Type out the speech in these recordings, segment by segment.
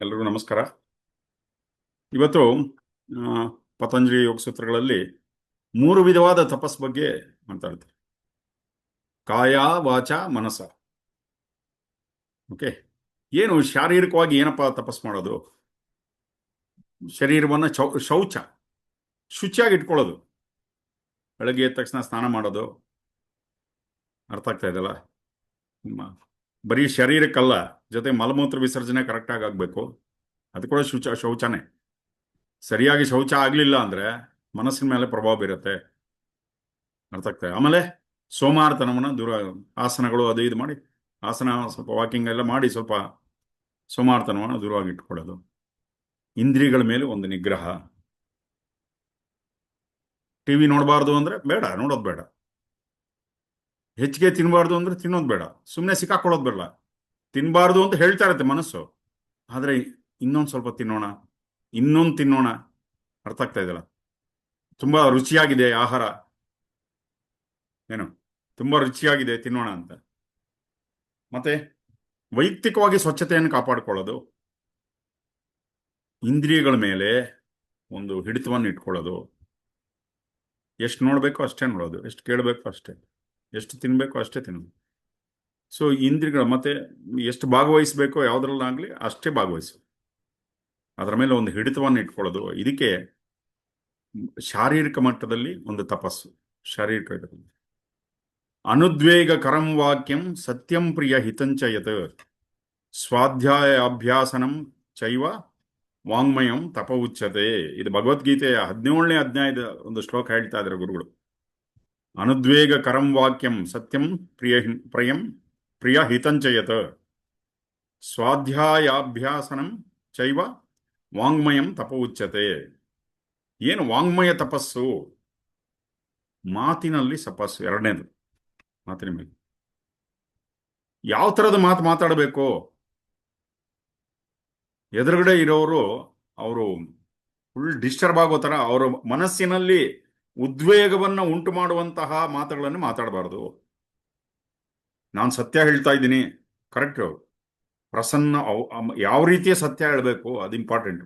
ಎಲ್ರಿಗೂ ನಮಸ್ಕಾರ. ಇವತ್ತು ಪತಂಜಲಿ ಯೋಗ ಸೂತ್ರಗಳಲ್ಲಿ 3 ವಿಧವಾದ ತಪಸ್ ಬಗ್ಗೆ ಮಾತಾಡ್ತಾರೆ. ಕಾಯ, ವಾಚ, ಮನಸ. ಓಕೆ, ಏನು ಶಾರೀರಿಕವಾಗಿ ಏನಪ್ಪ ತಪಸ್ ಮಾಡೋದು? ಶರೀರವನ್ನು ಶೌಚ ಶುಚಿಯಾಗಿ ಇಟ್ಕೊಳ್ಳೋದು. ಬೆಳಗ್ಗೆ ಎದ್ದ ತಕ್ಷಣ ಸ್ನಾನ ಮಾಡೋದು. ಅರ್ಥ ಆಗ್ತಾ ಇದೆಯಲ್ಲ? ಬರೀ ಶರೀರಕ್ಕಲ್ಲ, ಜೊತೆ ಮಲಮೂತ್ರ ವಿಸರ್ಜನೆ ಕರೆಕ್ಟಾಗಿ ಆಗಬೇಕು. ಅದು ಕೂಡ ಶೌಚನೇ. ಸರಿಯಾಗಿ ಶೌಚ ಆಗಲಿಲ್ಲ ಅಂದರೆ ಮನಸ್ಸಿನ ಮೇಲೆ ಪ್ರಭಾವ ಬೀರುತ್ತೆ. ಅರ್ಥ ಆಗ್ತದೆ. ಆಮೇಲೆ ಸೋಮಾರ್ತನವನ್ನು ದೂರ, ಆಸನಗಳು ಅದು ಇದು ಮಾಡಿ, ಆಸನ ಸ್ವಲ್ಪ ವಾಕಿಂಗ್ ಎಲ್ಲ ಮಾಡಿ ಸ್ವಲ್ಪ ಸೋಮಾರ್ತನವನ್ನು ದೂರವಾಗಿ ಇಟ್ಕೊಳ್ಳೋದು. ಇಂದ್ರಿಯಗಳ ಮೇಲೆ ಒಂದು ನಿಗ್ರಹ. ಟಿವಿ ನೋಡಬಾರ್ದು ಅಂದರೆ ಬೇಡ, ನೋಡೋದು ಬೇಡ. ಹೆಚ್ಚಿಗೆ ತಿನ್ನಬಾರ್ದು ಅಂದರೆ ತಿನ್ನೋದು ಬೇಡ. ಸುಮ್ಮನೆ ಸಿಕ್ಕಾಕೊಳ್ಳೋದು ಬೇಡ. ತಿನ್ನಬಾರ್ದು ಅಂತ ಹೇಳ್ತಾ ಇರುತ್ತೆ ಮನಸ್ಸು, ಆದರೆ ಇನ್ನೊಂದು ಸ್ವಲ್ಪ ತಿನ್ನೋಣ, ಇನ್ನೊಂದು ತಿನ್ನೋಣ. ಅರ್ಥ ಆಗ್ತಾ ಇದೆಯಲ್ಲ? ತುಂಬ ರುಚಿಯಾಗಿದೆ ಆಹಾರ, ಏನು ತುಂಬ ರುಚಿಯಾಗಿದೆ, ತಿನ್ನೋಣ ಅಂತ. ಮತ್ತೆ ವೈಯಕ್ತಿಕವಾಗಿ ಸ್ವಚ್ಛತೆಯನ್ನು ಕಾಪಾಡಿಕೊಳ್ಳೋದು, ಇಂದ್ರಿಯಗಳ ಮೇಲೆ ಒಂದು ಹಿಡಿತವನ್ನು ಇಟ್ಕೊಳ್ಳೋದು. ಎಷ್ಟು ನೋಡಬೇಕೋ ಅಷ್ಟೇ ನೋಡೋದು, ಎಷ್ಟು ಕೇಳಬೇಕೋ ಅಷ್ಟೇ, ಎಷ್ಟು ತಿನ್ನಬೇಕೋ ಅಷ್ಟೇ ತಿನ್ನೋದು. ಸೊ ಇಂದ್ರಿಯಗಳು ಮತ್ತೆ ಎಷ್ಟು ಭಾಗವಹಿಸಬೇಕೋ ಯಾವುದ್ರಲ್ಲಾಗಲಿ ಅಷ್ಟೇ ಭಾಗವಹಿಸು. ಅದರ ಮೇಲೆ ಒಂದು ಹಿಡಿತವನ್ನು ಇಟ್ಕೊಳ್ಳೋದು. ಇದಕ್ಕೆ ಶಾರೀರಿಕ ಮಟ್ಟದಲ್ಲಿ ಒಂದು ತಪಸ್ಸು. ಶಾರೀರಿಕ ಇದರಲ್ಲಿ ಅನುದ್ವೇಗ ಕರಂ ವಾಕ್ಯಂ ಸತ್ಯಂ ಪ್ರಿಯ ಹಿತಂಚಯತ್ ಸ್ವಾಧ್ಯಾಯ ಅಭ್ಯಾಸನಂ ಚೈವ ವಾಂಗ್ಮಯಂ ತಪ ಉಚ್ಯತೆ. ಇದು ಭಗವದ್ಗೀತೆಯ 17ನೇ ಅಧ್ಯಾಯದ ಒಂದು ಶ್ಲೋಕ ಹೇಳ್ತಾ ಇದ್ದಾರೆ ಗುರುಗಳು. ಅನುದ್ವೇಗ ಕರಂ ವಾಕ್ಯಂ ಸತ್ಯಂ ಪ್ರಿಯ ಹಿತಂಚಯತ್ ಸ್ವಾಧ್ಯಾಯಾಭ್ಯಾಸನಂ ಚೈವ ವಾಂಗ್ಮಯಂ ತಪ ಉಚ್ಯತೆ. ಏನು ವಾಂಗ್ಮಯ ತಪಸ್ಸು? ಮಾತಿನಲ್ಲಿ ತಪಸ್ಸು. ಎರಡನೇದು ಮಾತಿನ ಮೇಲೆ ಯಾವ ಥರದ ಮಾತು ಮಾತಾಡಬೇಕು? ಎದುರುಗಡೆ ಇರೋರು ಅವರು ಫುಲ್ ಡಿಸ್ಟರ್ಬ್ ಆಗೋ ಥರ, ಅವರ ಮನಸ್ಸಿನಲ್ಲಿ ಉದ್ವೇಗವನ್ನು ಉಂಟು ಮಾಡುವಂತಹ ಮಾತುಗಳನ್ನು ಮಾತಾಡಬಾರ್ದು. ನಾನು ಸತ್ಯ ಹೇಳ್ತಾ ಇದ್ದೀನಿ, ಕರೆಕ್ಟ್, ಪ್ರಸನ್ನ, ಯಾವ ರೀತಿಯ ಸತ್ಯ ಹೇಳಬೇಕು ಅದು ಇಂಪಾರ್ಟೆಂಟ್.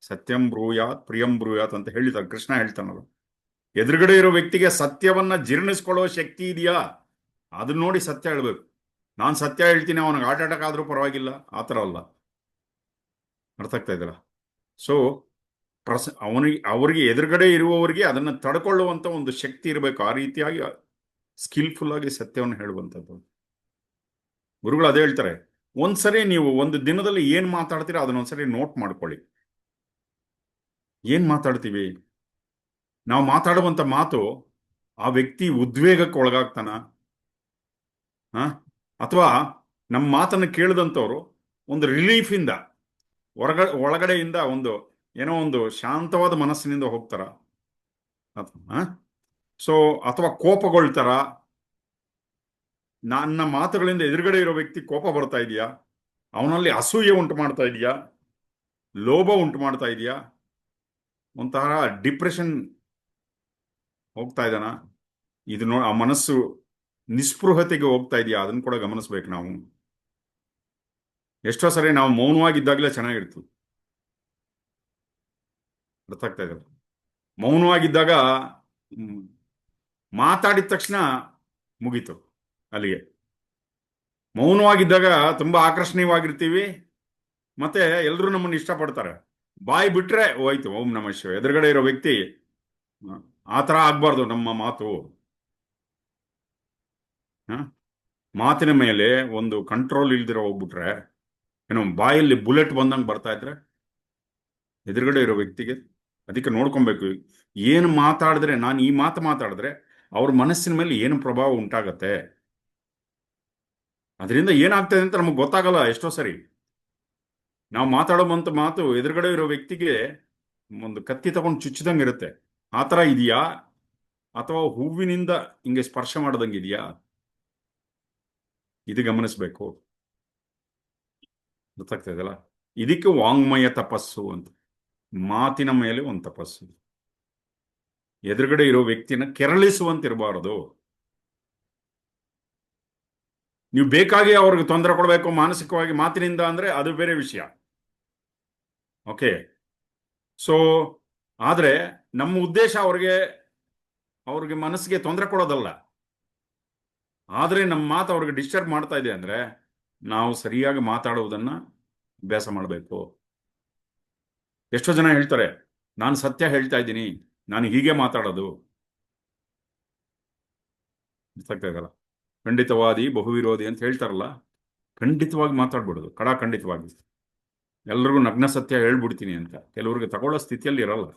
ಸತ್ಯಂ ಬ್ರೂಯಾತ್ ಪ್ರಿಯಂ ಬ್ರೂಯಾತ್ ಅಂತ ಹೇಳಿದ ಕೃಷ್ಣ ಹೇಳ್ತಾನಲ್ಲ. ಎದುರುಗಡೆ ಇರೋ ವ್ಯಕ್ತಿಗೆ ಸತ್ಯವನ್ನ ಜೀರ್ಣಿಸ್ಕೊಳ್ಳೋ ಶಕ್ತಿ ಇದೆಯಾ ಅದನ್ನ ನೋಡಿ ಸತ್ಯ ಹೇಳ್ಬೇಕು. ನಾನು ಸತ್ಯ ಹೇಳ್ತೀನಿ, ಅವನಿಗೆ ಹಾರ್ಟ್ ಅಟ್ಯಾಕ್ ಆದ್ರೂ ಪರವಾಗಿಲ್ಲ, ಆ ಥರ ಅಲ್ಲ. ಅರ್ಥ ಆಗ್ತಾ ಇದಲ್ಲ? ಸೊ ಅವರಿಗೆ ಎದುರುಗಡೆ ಇರುವವರಿಗೆ ಅದನ್ನು ತಡ್ಕೊಳ್ಳುವಂಥ ಒಂದು ಶಕ್ತಿ ಇರಬೇಕು. ಆ ರೀತಿಯಾಗಿ ಸ್ಕಿಲ್ಫುಲ್ ಆಗಿ ಸತ್ಯವನ್ನು ಹೇಳುವಂಥದ್ದು. ಗುರುಗಳು ಅದೇ ಹೇಳ್ತಾರೆ, ಒಂದ್ಸರಿ ನೀವು ಒಂದು ದಿನದಲ್ಲಿ ಏನು ಮಾತಾಡ್ತೀರಾ ಅದನ್ನೊಂದ್ಸರಿ ನೋಟ್ ಮಾಡ್ಕೊಳ್ಳಿ. ಏನು ಮಾತಾಡ್ತೀವಿ? ನಾವು ಮಾತಾಡುವಂಥ ಮಾತು ಆ ವ್ಯಕ್ತಿ ಉದ್ವೇಗಕ್ಕೆ ಒಳಗಾಗ್ತಾನ, ಅಥವಾ ನಮ್ಮ ಮಾತನ್ನು ಕೇಳಿದಂಥವ್ರು ಒಂದು ರಿಲೀಫಿಂದ ಒಳಗಡೆಯಿಂದ ಒಂದು ಏನೋ ಒಂದು ಶಾಂತವಾದ ಮನಸ್ಸಿನಿಂದ ಹೋಗ್ತಾರ, ಸೊ ಅಥವಾ ಕೋಪಗೊಳ್ತಾರ. ನನ್ನ ಮಾತುಗಳಿಂದ ಎದುರುಗಡೆ ಇರೋ ವ್ಯಕ್ತಿ ಕೋಪ ಬರ್ತಾ ಇದೆಯಾ, ಅವನಲ್ಲಿ ಅಸೂಯೆ ಉಂಟು ಮಾಡ್ತಾ ಇದೆಯಾ, ಲೋಭ ಉಂಟು ಮಾಡ್ತಾ ಇದೆಯಾ, ಒಂಥರ ಡಿಪ್ರೆಷನ್ ಹೋಗ್ತಾ ಇದ್ದಾನ, ಇದು ಆ ಮನಸ್ಸು ನಿಸ್ಪೃಹತೆಗೆ ಹೋಗ್ತಾ ಇದೆಯಾ, ಅದನ್ನು ಕೂಡ ಗಮನಿಸ್ಬೇಕು ನಾವು. ಎಷ್ಟೋ ಸರಿ ನಾವು ಮೌನವಾಗಿದ್ದಾಗಲೇ ಚೆನ್ನಾಗಿರ್ತೀವಿ. ಅರ್ಥ ಆಗ್ತಾ ಇದೆ? ಮೌನವಾಗಿದ್ದಾಗ ಮಾತಾಡಿದ ತಕ್ಷಣ ಮುಗೀತು ಅಲ್ಲಿಗೆ. ಮೌನವಾಗಿದ್ದಾಗ ತುಂಬಾ ಆಕರ್ಷಣೀಯವಾಗಿರ್ತೀವಿ, ಮತ್ತೆ ಎಲ್ಲರೂ ನಮ್ಮನ್ನು ಇಷ್ಟಪಡ್ತಾರೆ. ಬಾಯಿ ಬಿಟ್ರೆ ಹೋಯ್ತು ಓಂ ನಮಃ ಶಿವಾಯ. ಎದುರುಗಡೆ ಇರೋ ವ್ಯಕ್ತಿ ಆ ಥರ ಆಗ್ಬಾರ್ದು ನಮ್ಮ ಮಾತು. ಮಾತಿನ ಮೇಲೆ ಒಂದು ಕಂಟ್ರೋಲ್ ಇಲ್ದಿರೋ ಹೋಗ್ಬಿಟ್ರೆ, ಏನೋ ಬಾಯಲ್ಲಿ ಬುಲೆಟ್ ಬಂದಂಗೆ ಬರ್ತಾ ಇದ್ರೆ ಎದುರುಗಡೆ ಇರೋ ವ್ಯಕ್ತಿಗೆ, ಅದಕ್ಕೆ ನೋಡ್ಕೊಬೇಕು ಏನು ಮಾತಾಡಿದ್ರೆ, ನಾನು ಈ ಮಾತು ಮಾತಾಡಿದ್ರೆ ಅವ್ರ ಮನಸ್ಸಿನ ಮೇಲೆ ಏನು ಪ್ರಭಾವ ಉಂಟಾಗತ್ತೆ, ಅದರಿಂದ ಏನಾಗ್ತದೆ ಅಂತ ನಮಗೆ ಗೊತ್ತಾಗಲ್ಲ. ಎಷ್ಟೋ ಸರಿ ನಾವು ಮಾತಾಡೋವಂಥ ಮಾತು ಎದುರುಗಡೆ ಇರೋ ವ್ಯಕ್ತಿಗೆ ಒಂದು ಕತ್ತಿ ತಗೊಂಡು ಚುಚ್ಚಿದಂಗೆ ಇರುತ್ತೆ. ಆ ಥರ ಇದೆಯಾ, ಅಥವಾ ಹೂವಿನಿಂದ ಹಿಂಗೆ ಸ್ಪರ್ಶ ಮಾಡ್ದಂಗಿದೆಯಾ, ಇದು ಗಮನಿಸ್ಬೇಕು. ಗೊತ್ತಾಗ್ತಾ ಇದೆಯಲ್ಲ? ಇದಕ್ಕೆ ವಾಂಗ್ಮಯ ತಪಸ್ಸು ಅಂತ. ಮಾತಿನ ಮೇಲೆ ಒಂದು ತಪಸ್ಸು. ಎದುರುಗಡೆ ಇರೋ ವ್ಯಕ್ತಿನ ಕೆರಳಿಸುವಂತಿರಬಾರದು. ನೀವು ಬೇಕಾಗಿ ಅವ್ರಿಗೆ ತೊಂದರೆ ಕೊಡಬೇಕು ಮಾನಸಿಕವಾಗಿ ಮಾತಿನಿಂದ ಅಂದ್ರೆ ಅದು ಬೇರೆ ವಿಷಯ. ಓಕೆ. ಸೊ ಆದ್ರೆ ನಮ್ಮ ಉದ್ದೇಶ ಅವ್ರಿಗೆ ಮನಸ್ಸಿಗೆ ತೊಂದರೆ ಕೊಡೋದಲ್ಲ. ಆದ್ರೆ ನಮ್ಮ ಮಾತು ಅವ್ರಿಗೆ ಡಿಸ್ಟರ್ಬ್ ಮಾಡ್ತಾ ಇದೆ ಅಂದ್ರೆ ನಾವು ಸರಿಯಾಗಿ ಮಾತಾಡುವುದನ್ನ ಅಭ್ಯಾಸ ಮಾಡಬೇಕು. ಎಷ್ಟೋ ಜನ ಹೇಳ್ತಾರೆ, ನಾನು ಸತ್ಯ ಹೇಳ್ತಾ ಇದ್ದೀನಿ, ನಾನು ಹೀಗೆ ಮಾತಾಡೋದು. ಗೊತ್ತಾಗ್ತಾ ಖಂಡಿತವಾದಿ ಬಹುವಿರೋಧಿ ಅಂತ ಹೇಳ್ತಾರಲ್ಲ, ಖಂಡಿತವಾಗಿ ಮಾತಾಡ್ಬಿಡೋದು, ಖಂಡಿತವಾಗಿ ಎಲ್ರಿಗೂ ನಗ್ನ ಸತ್ಯ ಹೇಳ್ಬಿಡ್ತೀನಿ ಅಂತ ಕೆಲವ್ರಿಗೆ ತಗೊಳ್ಳೋ ಸ್ಥಿತಿಯಲ್ಲಿ ಇರಲ್ಲ.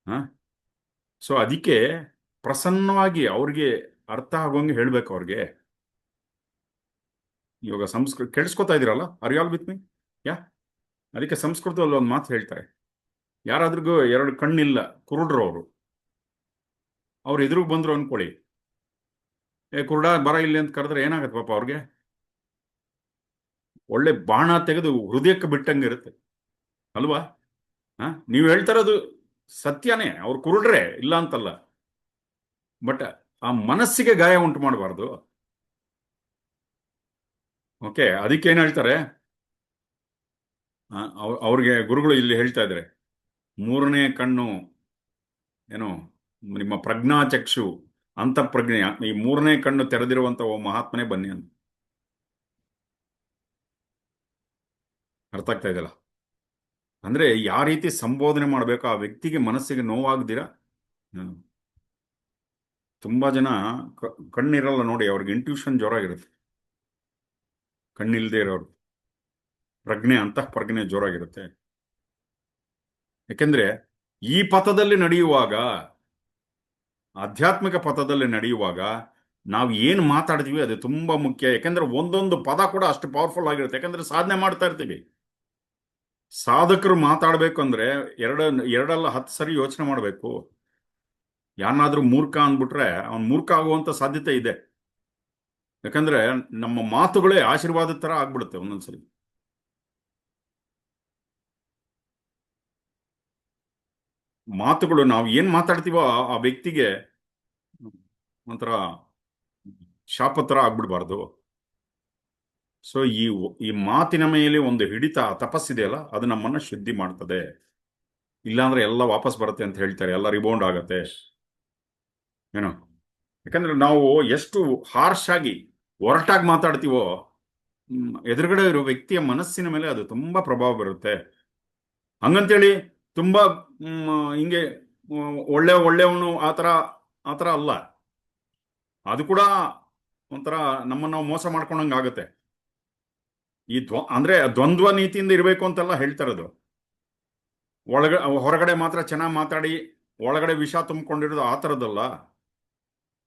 ಹಾ. ಸೊ ಅದಕ್ಕೆ ಪ್ರಸನ್ನವಾಗಿ ಅವ್ರಿಗೆ ಅರ್ಥ ಆಗೋಂಗೆ ಹೇಳ್ಬೇಕು ಅವ್ರಿಗೆ. ಇವಾಗ ಸಂಸ್ಕೃತ ಕೆಡಿಸ್ಕೊತಾ ಇದೀರಲ್ಲ, are you all with me? Yeah. ಅದಕ್ಕೆ ಸಂಸ್ಕೃತದಲ್ಲಿ ಒಂದು ಮಾತು ಹೇಳ್ತಾರೆ, ಯಾರಾದ್ರಿಗೂ ಎರಡು ಕಣ್ಣಿಲ್ಲ, ಕುರುಡ್ರು ಅವ್ರು ಎದುರಿಗೆ ಬಂದ್ರು ಅನ್ಕೊಳ್ಳಿ, ಕುರುಡ ಬರ ಇಲ್ಲಿ ಅಂತ ಕರೆದ್ರೆ ಏನಾಗತ್ತೆ ಪಾಪ ಅವ್ರಿಗೆ? ಒಳ್ಳೆ ಬಾಣ ತೆಗೆದು ಹೃದಯಕ್ಕೆ ಬಿಟ್ಟಂಗಿರುತ್ತೆ ಅಲ್ವಾ? ನೀವು ಹೇಳ್ತಾರದು ಸತ್ಯನೇ, ಅವ್ರು ಕುರುಡ್ರೆ ಇಲ್ಲ ಅಂತಲ್ಲ, ಬಟ್ ಆ ಮನಸ್ಸಿಗೆ ಗಾಯ ಉಂಟು ಮಾಡಬಾರ್ದು. ಓಕೆ. ಅದಕ್ಕೆ ಏನ್ ಹೇಳ್ತಾರೆ, ಅವ್ರಿಗೆ ಗುರುಗಳು ಇಲ್ಲಿ ಹೇಳ್ತಾ ಇದ್ದಾರೆ, ಮೂರನೇ ಕಣ್ಣು ಏನು, ನಿಮ್ಮ ಪ್ರಜ್ಞಾಚಕ್ಷು ಅಂತಃಪ್ರಜ್ಞೆ, ಈ ಮೂರನೇ ಕಣ್ಣು ತೆರೆದಿರುವಂತ ಓ ಮಹಾತ್ಮನೇ ಬನ್ನಿ ಅಂತ. ಅರ್ಥ ಆಗ್ತಾ ಇದೆಯಲ್ಲ? ಅಂದ್ರೆ ಯಾವ ರೀತಿ ಸಂಬೋಧನೆ ಮಾಡಬೇಕು ಆ ವ್ಯಕ್ತಿಗೆ ಮನಸ್ಸಿಗೆ ನೋವಾಗ್ದಿರ. ತುಂಬಾ ಜನ ಕಣ್ಣಿರಲ್ಲ ನೋಡಿ, ಅವ್ರಿಗೆ ಇಂಟ್ಯೂಷನ್ ಜೋರಾಗಿರುತ್ತೆ. ಕಣ್ಣಿಲ್ದೇ ಇರೋರು ಪ್ರಜ್ಞೆ, ಅಂತಃಪ್ರಜ್ಞೆ ಜೋರಾಗಿರುತ್ತೆ. ಯಾಕೆಂದ್ರೆ ಈ ಪಥದಲ್ಲಿ ನಡೆಯುವಾಗ, ಆಧ್ಯಾತ್ಮಿಕ ಪಥದಲ್ಲಿ ನಡೆಯುವಾಗ ನಾವು ಏನು ಮಾತಾಡ್ತೀವಿ ಅದು ತುಂಬಾ ಮುಖ್ಯ. ಯಾಕೆಂದ್ರೆ ಒಂದೊಂದು ಪದ ಕೂಡ ಅಷ್ಟು ಪವರ್ಫುಲ್ ಆಗಿರುತ್ತೆ. ಯಾಕಂದ್ರೆ ಸಾಧನೆ ಮಾಡ್ತಾ ಇರ್ತೀವಿ. ಸಾಧಕರು ಮಾತಾಡ್ಬೇಕು ಅಂದ್ರೆ ಎರಡಲ್ಲ 10 ಸರಿ ಯೋಚನೆ ಮಾಡಬೇಕು. ಯಾರನ್ನಾದ್ರೂ ಮೂರ್ಖ ಅಂದ್ಬಿಟ್ರೆ ಅವನ್ ಮೂರ್ಖ ಆಗುವಂತ ಸಾಧ್ಯತೆ ಇದೆ. ಯಾಕಂದ್ರೆ ನಮ್ಮ ಮಾತುಗಳೇ ಆಶೀರ್ವಾದ ತರ ಆಗ್ಬಿಡುತ್ತೆ ಒಂದೊಂದ್ಸರಿ. ಮಾತುಗಳು ನಾವು ಏನ್ ಮಾತಾಡ್ತೀವೋ ಆ ವ್ಯಕ್ತಿಗೆ ಒಂಥರ ಶಾಪ ತರ ಆಗ್ಬಿಡ್ಬಾರ್ದು. ಸೊ ಈ ಮಾತಿನ ಮೇಲೆ ಒಂದು ಹಿಡಿತ ತಪಸ್ಸಿದೆಯಲ್ಲ, ಅದು ನಮ್ಮನ್ನ ಶುದ್ಧಿ ಮಾಡ್ತದೆ. ಇಲ್ಲಾಂದ್ರೆ ಎಲ್ಲ ವಾಪಸ್ ಬರುತ್ತೆ ಅಂತ ಹೇಳ್ತಾರೆ, ಎಲ್ಲ ರಿಬೌಂಡ್ ಆಗತ್ತೆ ಏನೋ. ಯಾಕಂದ್ರೆ ನಾವು ಎಷ್ಟು ಹಾರ್ಶ್ ಆಗಿ ಒರಟಾಗಿ ಮಾತಾಡ್ತೀವೋ ಎದುರುಗಡೆ ಇರೋ ವ್ಯಕ್ತಿಯ ಮನಸ್ಸಿನ ಮೇಲೆ ಅದು ತುಂಬಾ ಪ್ರಭಾವ ಬರುತ್ತೆ. ಹಂಗಂತೇಳಿ ತುಂಬಾ ಹಿಂಗೆ ಒಳ್ಳೆಯವನು ಆತರ ಅಲ್ಲ. ಅದು ಕೂಡ ಒಂಥರ ನಮ್ಮನ್ನ ಮೋಸ ಮಾಡ್ಕೊಂಡಂಗೆ ಆಗುತ್ತೆ. ಅಂದ್ರೆ ದ್ವಂದ್ವ ನೀತಿಯಿಂದ ಇರಬೇಕು ಅಂತೆಲ್ಲ ಹೇಳ್ತಾರದು. ಹೊರಗಡೆ ಮಾತ್ರ ಚೆನ್ನಾಗಿ ಮಾತಾಡಿ ಒಳಗಡೆ ವಿಷ ತುಂಬಿಕೊಂಡಿರೋದು ಆ ಥರದ್ದಲ್ಲ.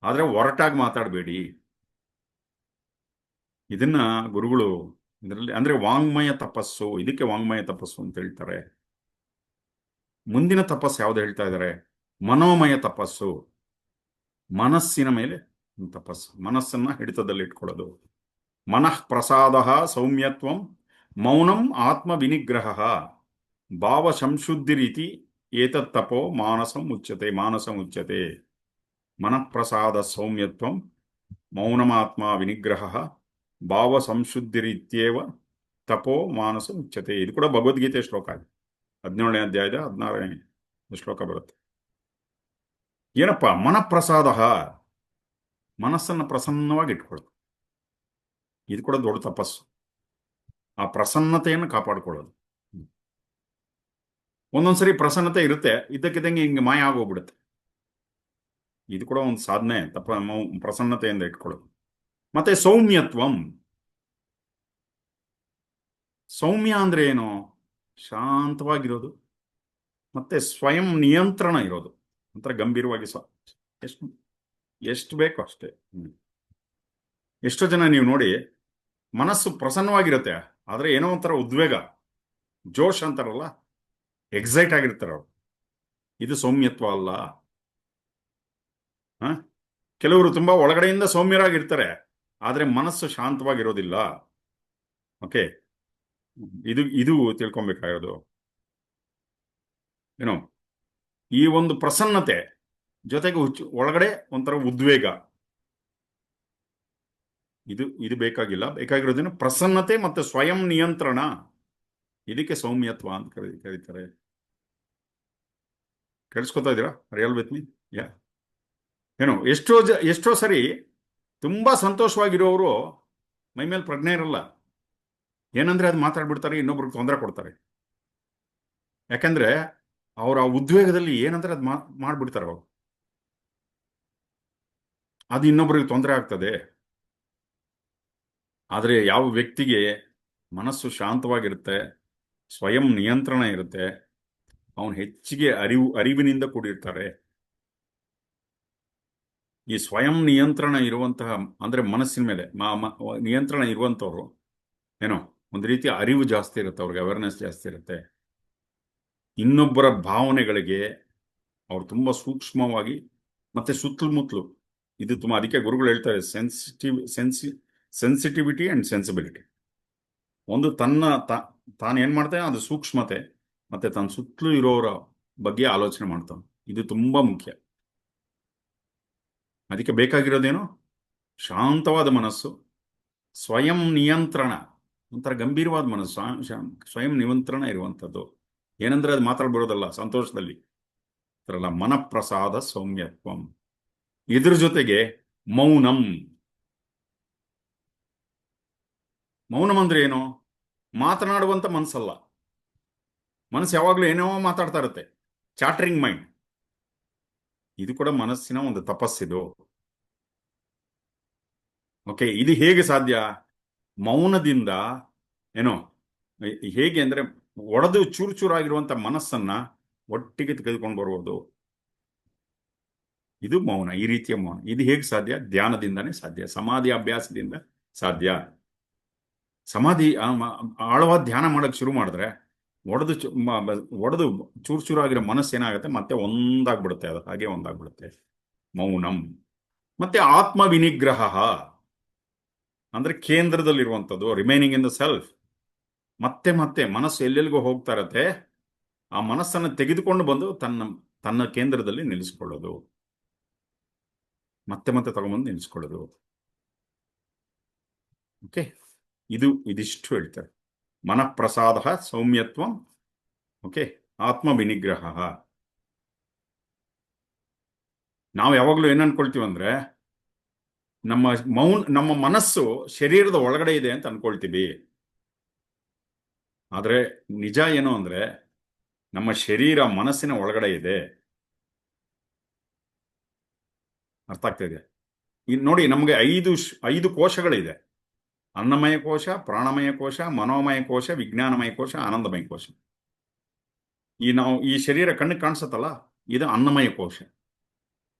ಆದ್ರೆ ಒರಟಾಗಿ ಮಾತಾಡಬೇಡಿ. ಇದನ್ನ ಗುರುಗಳು ಇದರಲ್ಲಿ ಅಂದ್ರೆ ವಾಂಗ್ಮಯ ತಪಸ್ಸು, ಇದಕ್ಕೆ ವಾಂಗ್ಮಯ ತಪಸ್ಸು ಅಂತ ಹೇಳ್ತಾರೆ. ಮುಂದಿನ ತಪಸ್ಸು ಯಾವ್ದು ಹೇಳ್ತಾ ಇದ್ದಾರೆ? ಮನೋಮಯ ತಪಸ್ಸು, ಮನಸ್ಸಿನ ಮೇಲೆ ತಪಸ್ಸು, ಮನಸ್ಸನ್ನ ಹಿಡಿತದಲ್ಲಿ ಇಟ್ಕೊಳ್ಳೋದು. ಮನಃ ಪ್ರಸಾದ ಸೌಮ್ಯತ್ವಂ ಮೌನಂ ಆತ್ಮ ವಿನಿಗ್ರಹ ಭಾವ ಸಂಶುದ್ಧಿ ರೀತಿ ಏತತ್ ತಪೋ ಮಾನಸಂ ಉಚ್ಯತೆ. ಮನಃಪ್ರಸಾದ ಸೌಮ್ಯತ್ವಂ ಮೌನಮಾತ್ಮ ವಿನಿಗ್ರಹ ಭಾವ ಸಂಶುದ್ಧಿ ರೀತ್ಯೇವ ತಪೋ ಮಾನಸ ಉಚ್ಯತೆ. ಇದು ಕೂಡ ಭಗವದ್ಗೀತೆ ಶ್ಲೋಕ, 17ನೇ ಅಧ್ಯಾಯದ 16ನೇ ಶ್ಲೋಕ ಬರುತ್ತೆ. ಏನಪ್ಪ ಮನಃಪ್ರಸಾದ, ಮನಸ್ಸನ್ನು ಪ್ರಸನ್ನವಾಗಿ ಇಟ್ಕೊಳ್ಳೋದು. ಇದು ಕೂಡ ದೊಡ್ಡ ತಪಸ್ಸು, ಆ ಪ್ರಸನ್ನತೆಯನ್ನು ಕಾಪಾಡಿಕೊಳ್ಳೋದು. ಒಂದೊಂದ್ಸರಿ ಪ್ರಸನ್ನತೆ ಇರುತ್ತೆ, ಇದ್ದಕ್ಕಿದ್ದಂಗೆ ಹಿಂಗೆ ಮಾಯ ಆಗೋಗ್ಬಿಡುತ್ತೆ. ಇದು ಕೂಡ ಒಂದು ಸಾಧನೆ, ಪ್ರಸನ್ನತೆಯಿಂದ ಇಟ್ಕೊಳ್ಳೋದು. ಮತ್ತೆ ಸೌಮ್ಯತ್ವಂ, ಸೌಮ್ಯ ಅಂದ್ರೆ ಏನು? ಶಾಂತವಾಗಿರೋದು, ಮತ್ತೆ ಸ್ವಯಂ ನಿಯಂತ್ರಣ ಇರೋದು. ಒಂಥರ ಗಂಭೀರವಾಗಿ ಎಷ್ಟು ಬೇಕೋ ಅಷ್ಟೇ. ಎಷ್ಟೋ ಜನ ನೀವು ನೋಡಿ, ಮನಸ್ಸು ಪ್ರಸನ್ನವಾಗಿರುತ್ತೆ, ಆದ್ರೆ ಏನೋ ಒಂಥರ ಉದ್ವೇಗ, ಜೋಶ್ ಅಂತಾರಲ್ಲ, ಎಕ್ಸೈಟ್ ಆಗಿರ್ತಾರೆ ಅವ್ರು. ಇದು ಸೌಮ್ಯತ್ವ ಅಲ್ಲ. ಕೆಲವರು ತುಂಬಾ ಒಳಗಡೆಯಿಂದ ಸೌಮ್ಯರಾಗಿರ್ತಾರೆ, ಆದ್ರೆ ಮನಸ್ಸು ಶಾಂತವಾಗಿರೋದಿಲ್ಲ. ಓಕೆ, ಇದು ತಿಳ್ಕೊಬೇಕಾಗೋದು ಏನೋ. ಈ ಒಂದು ಪ್ರಸನ್ನತೆ ಜೊತೆಗೆ ಒಳಗಡೆ ಒಂಥರ ಉದ್ವೇಗ, ಇದು ಇದು ಬೇಕಾಗಿಲ್ಲ. ಬೇಕಾಗಿರೋದೇನು ಪ್ರಸನ್ನತೆ ಮತ್ತು ಸ್ವಯಂ ನಿಯಂತ್ರಣ. ಇದಕ್ಕೆ ಸೌಮ್ಯತ್ವ ಅಂತ ಕರೀತಾರೆ. ಕೇಳಿಸ್ಕೊತಾ ಇದ್ದೀರಾ? Real with me? ಯಾ. ಏನು ಎಷ್ಟೋ ಸರಿ ತುಂಬಾ ಸಂತೋಷವಾಗಿರೋರು ಮೈ ಮೇಲೆ ಪ್ರಜ್ಞೆ ಇರಲ್ಲ. ಏನಂದ್ರೆ ಅದು ಮಾತಾಡ್ಬಿಡ್ತಾರೆ, ಇನ್ನೊಬ್ರಿಗೆ ತೊಂದರೆ ಕೊಡ್ತಾರೆ. ಯಾಕಂದ್ರೆ ಅವರ ಉದ್ವೇಗದಲ್ಲಿ ಏನಂದ್ರೆ ಅದು ಮಾಡ್ಬಿಡ್ತಾರೆ ಅವರು. ಅದು ಇನ್ನೊಬ್ಬರಿಗೆ ತೊಂದರೆ ಆಗ್ತದೆ. ಆದರೆ ಯಾವ ವ್ಯಕ್ತಿಗೆ ಮನಸ್ಸು ಶಾಂತವಾಗಿರುತ್ತೆ, ಸ್ವಯಂ ನಿಯಂತ್ರಣ ಇರುತ್ತೆ, ಅವನು ಹೆಚ್ಚಿಗೆ ಅರಿವಿನಿಂದ ಕೂಡಿರ್ತಾರೆ. ಈ ಸ್ವಯಂ ನಿಯಂತ್ರಣ ಇರುವಂತಹ ಅಂದ್ರೆ ಮನಸ್ಸಿನ ಮೇಲೆ ನಿಯಂತ್ರಣ ಇರುವಂತವ್ರು ಏನೋ ಒಂದು ರೀತಿಯ ಅರಿವು ಜಾಸ್ತಿ ಇರುತ್ತೆ, ಅವ್ರಿಗೆ ಅವೇರ್ನೆಸ್ ಜಾಸ್ತಿ ಇರುತ್ತೆ. ಇನ್ನೊಬ್ಬರ ಭಾವನೆಗಳಿಗೆ ಅವ್ರು ತುಂಬಾ ಸೂಕ್ಷ್ಮವಾಗಿ ಮತ್ತೆ ಸುತ್ತಮುತ್ತಲು ಇದು ತುಂಬಾ, ಅದಕ್ಕೆ ಗುರುಗಳು ಹೇಳ್ತಾರೆ ಸೆನ್ಸಿಟಿವಿಟಿ ಅಂಡ್ ಸೆನ್ಸಿಬಿಲಿಟಿ. ಒಂದು ತಾನು ಏನ್ ಮಾಡ್ತಾನೆ ಅದು ಸೂಕ್ಷ್ಮತೆ, ಮತ್ತೆ ತನ್ನ ಸುತ್ತಲೂ ಇರೋರ ಬಗ್ಗೆ ಆಲೋಚನೆ ಮಾಡ್ತಾನೆ. ಇದು ತುಂಬಾ ಮುಖ್ಯ. ಅದಕ್ಕೆ ಬೇಕಾಗಿರೋದೇನು? ಶಾಂತವಾದ ಮನಸ್ಸು, ಸ್ವಯಂ ನಿಯಂತ್ರಣ, ಒಂಥರ ಗಂಭೀರವಾದ ಮನಸ್ಸು, ಸ್ವಯಂ ನಿಯಂತ್ರಣ ಇರುವಂಥದ್ದು. ಏನಂದ್ರೆ ಅದು ಮಾತಾಡ್ಬಿಡೋದಲ್ಲ, ಸಂತೋಷದಲ್ಲಿ ಅಲ್ಲ. ಮನಪ್ರಸಾದ ಸೌಮ್ಯತ್ವಂ. ಇದ್ರ ಜೊತೆಗೆ ಮೌನಂ. ಮೌನಂ ಅಂದ್ರೆ ಏನು? ಮಾತನಾಡುವಂತ ಮನಸ್ಸಲ್ಲ. ಮನಸ್ಸು ಯಾವಾಗ್ಲೂ ಏನೋ ಮಾತಾಡ್ತಾ ಇರುತ್ತೆ, ಚಾಟರಿಂಗ್ ಮೈಂಡ್. ಇದು ಕೂಡ ಮನಸ್ಸಿನ ಒಂದು ತಪಸ್ಸಿದು. ಓಕೆ, ಇದು ಹೇಗೆ ಸಾಧ್ಯ? ಮೌನದಿಂದ ಏನೋ ಹೇಗೆ ಅಂದ್ರೆ ಒಡೆದು ಚೂರು ಚೂರಾಗಿರುವಂತ ಮನಸ್ಸನ್ನ ಒಟ್ಟಿಗೆ ತೆಗೆದುಕೊಂಡು ಬರುವುದು. ಇದು ಮೌನ, ಈ ರೀತಿಯ ಮೌನ. ಇದು ಹೇಗೆ ಸಾಧ್ಯ? ಧ್ಯಾನದಿಂದಾನೇ ಸಾಧ್ಯ, ಸಮಾಧಿ ಅಭ್ಯಾಸದಿಂದ ಸಾಧ್ಯ. ಸಮಾಧಿ ಆಳವಾದ ಧ್ಯಾನ ಮಾಡಕ್ ಶುರು ಮಾಡಿದ್ರೆ ಒಡೆದು ಚೂರು ಚೂರಾಗಿರೋ ಮನಸ್ಸು ಏನಾಗುತ್ತೆ, ಮತ್ತೆ ಒಂದಾಗ್ಬಿಡುತ್ತೆ. ಅದು ಹಾಗೆ ಒಂದಾಗ್ಬಿಡುತ್ತೆ. ಮೌನಂ. ಮತ್ತೆ ಆತ್ಮ ವಿನಿಗ್ರಹ ಅಂದ್ರೆ ಕೇಂದ್ರದಲ್ಲಿರುವಂಥದ್ದು, ರಿಮೈನಿಂಗ್ ಇನ್ ದ ಸೆಲ್ಫ್. ಮತ್ತೆ ಮತ್ತೆ ಮನಸ್ಸು ಎಲ್ಲೆಲ್ಲಿಗೂ ಹೋಗ್ತಾ ಇರತ್ತೆ, ಆ ಮನಸ್ಸನ್ನು ತೆಗೆದುಕೊಂಡು ಬಂದು ತನ್ನ ಕೇಂದ್ರದಲ್ಲಿ ನಿಲ್ಲಿಸ್ಕೊಳ್ಳೋದು, ಮತ್ತೆ ಮತ್ತೆ ತಗೊಂಡ್ಬಂದು ನಿಲ್ಲಿಸ್ಕೊಳ್ಳೋದು. ಓಕೆ, ಇದಿಷ್ಟು ಹೇಳ್ತಾರೆ. ಮನಃಪ್ರಸಾದ ಸೌಮ್ಯತ್ವಂ, ಓಕೆ, ಆತ್ಮ ವಿನಿಗ್ರಹ. ನಾವು ಯಾವಾಗಲೂ ಏನ್ ಅನ್ಕೊಳ್ತೀವಂದ್ರೆ ನಮ್ಮ ಮನಸ್ಸು ಶರೀರದ ಒಳಗಡೆ ಇದೆ ಅಂತ ಅನ್ಕೊಳ್ತೀವಿ. ಆದ್ರೆ ನಿಜ ಏನು ಅಂದ್ರೆ ನಮ್ಮ ಶರೀರ ಮನಸ್ಸಿನ ಒಳಗಡೆ ಇದೆ. ಅರ್ಥ ಆಗ್ತಾ ಇದೆ? ನೋಡಿ, ನಮಗೆ ಐದು ಕೋಶಗಳಿದೆ. ಅನ್ನಮಯ ಕೋಶ, ಪ್ರಾಣಮಯ ಕೋಶ, ಮನೋಮಯ ಕೋಶ, ವಿಜ್ಞಾನಮಯ ಕೋಶ, ಆನಂದಮಯ ಕೋಶ. ಈ ಶರೀರ ಕಣ್ಣಿಗೆ ಕಾಣಿಸುತ್ತಲ್ಲ, ಇದು ಅನ್ನಮಯ ಕೋಶ.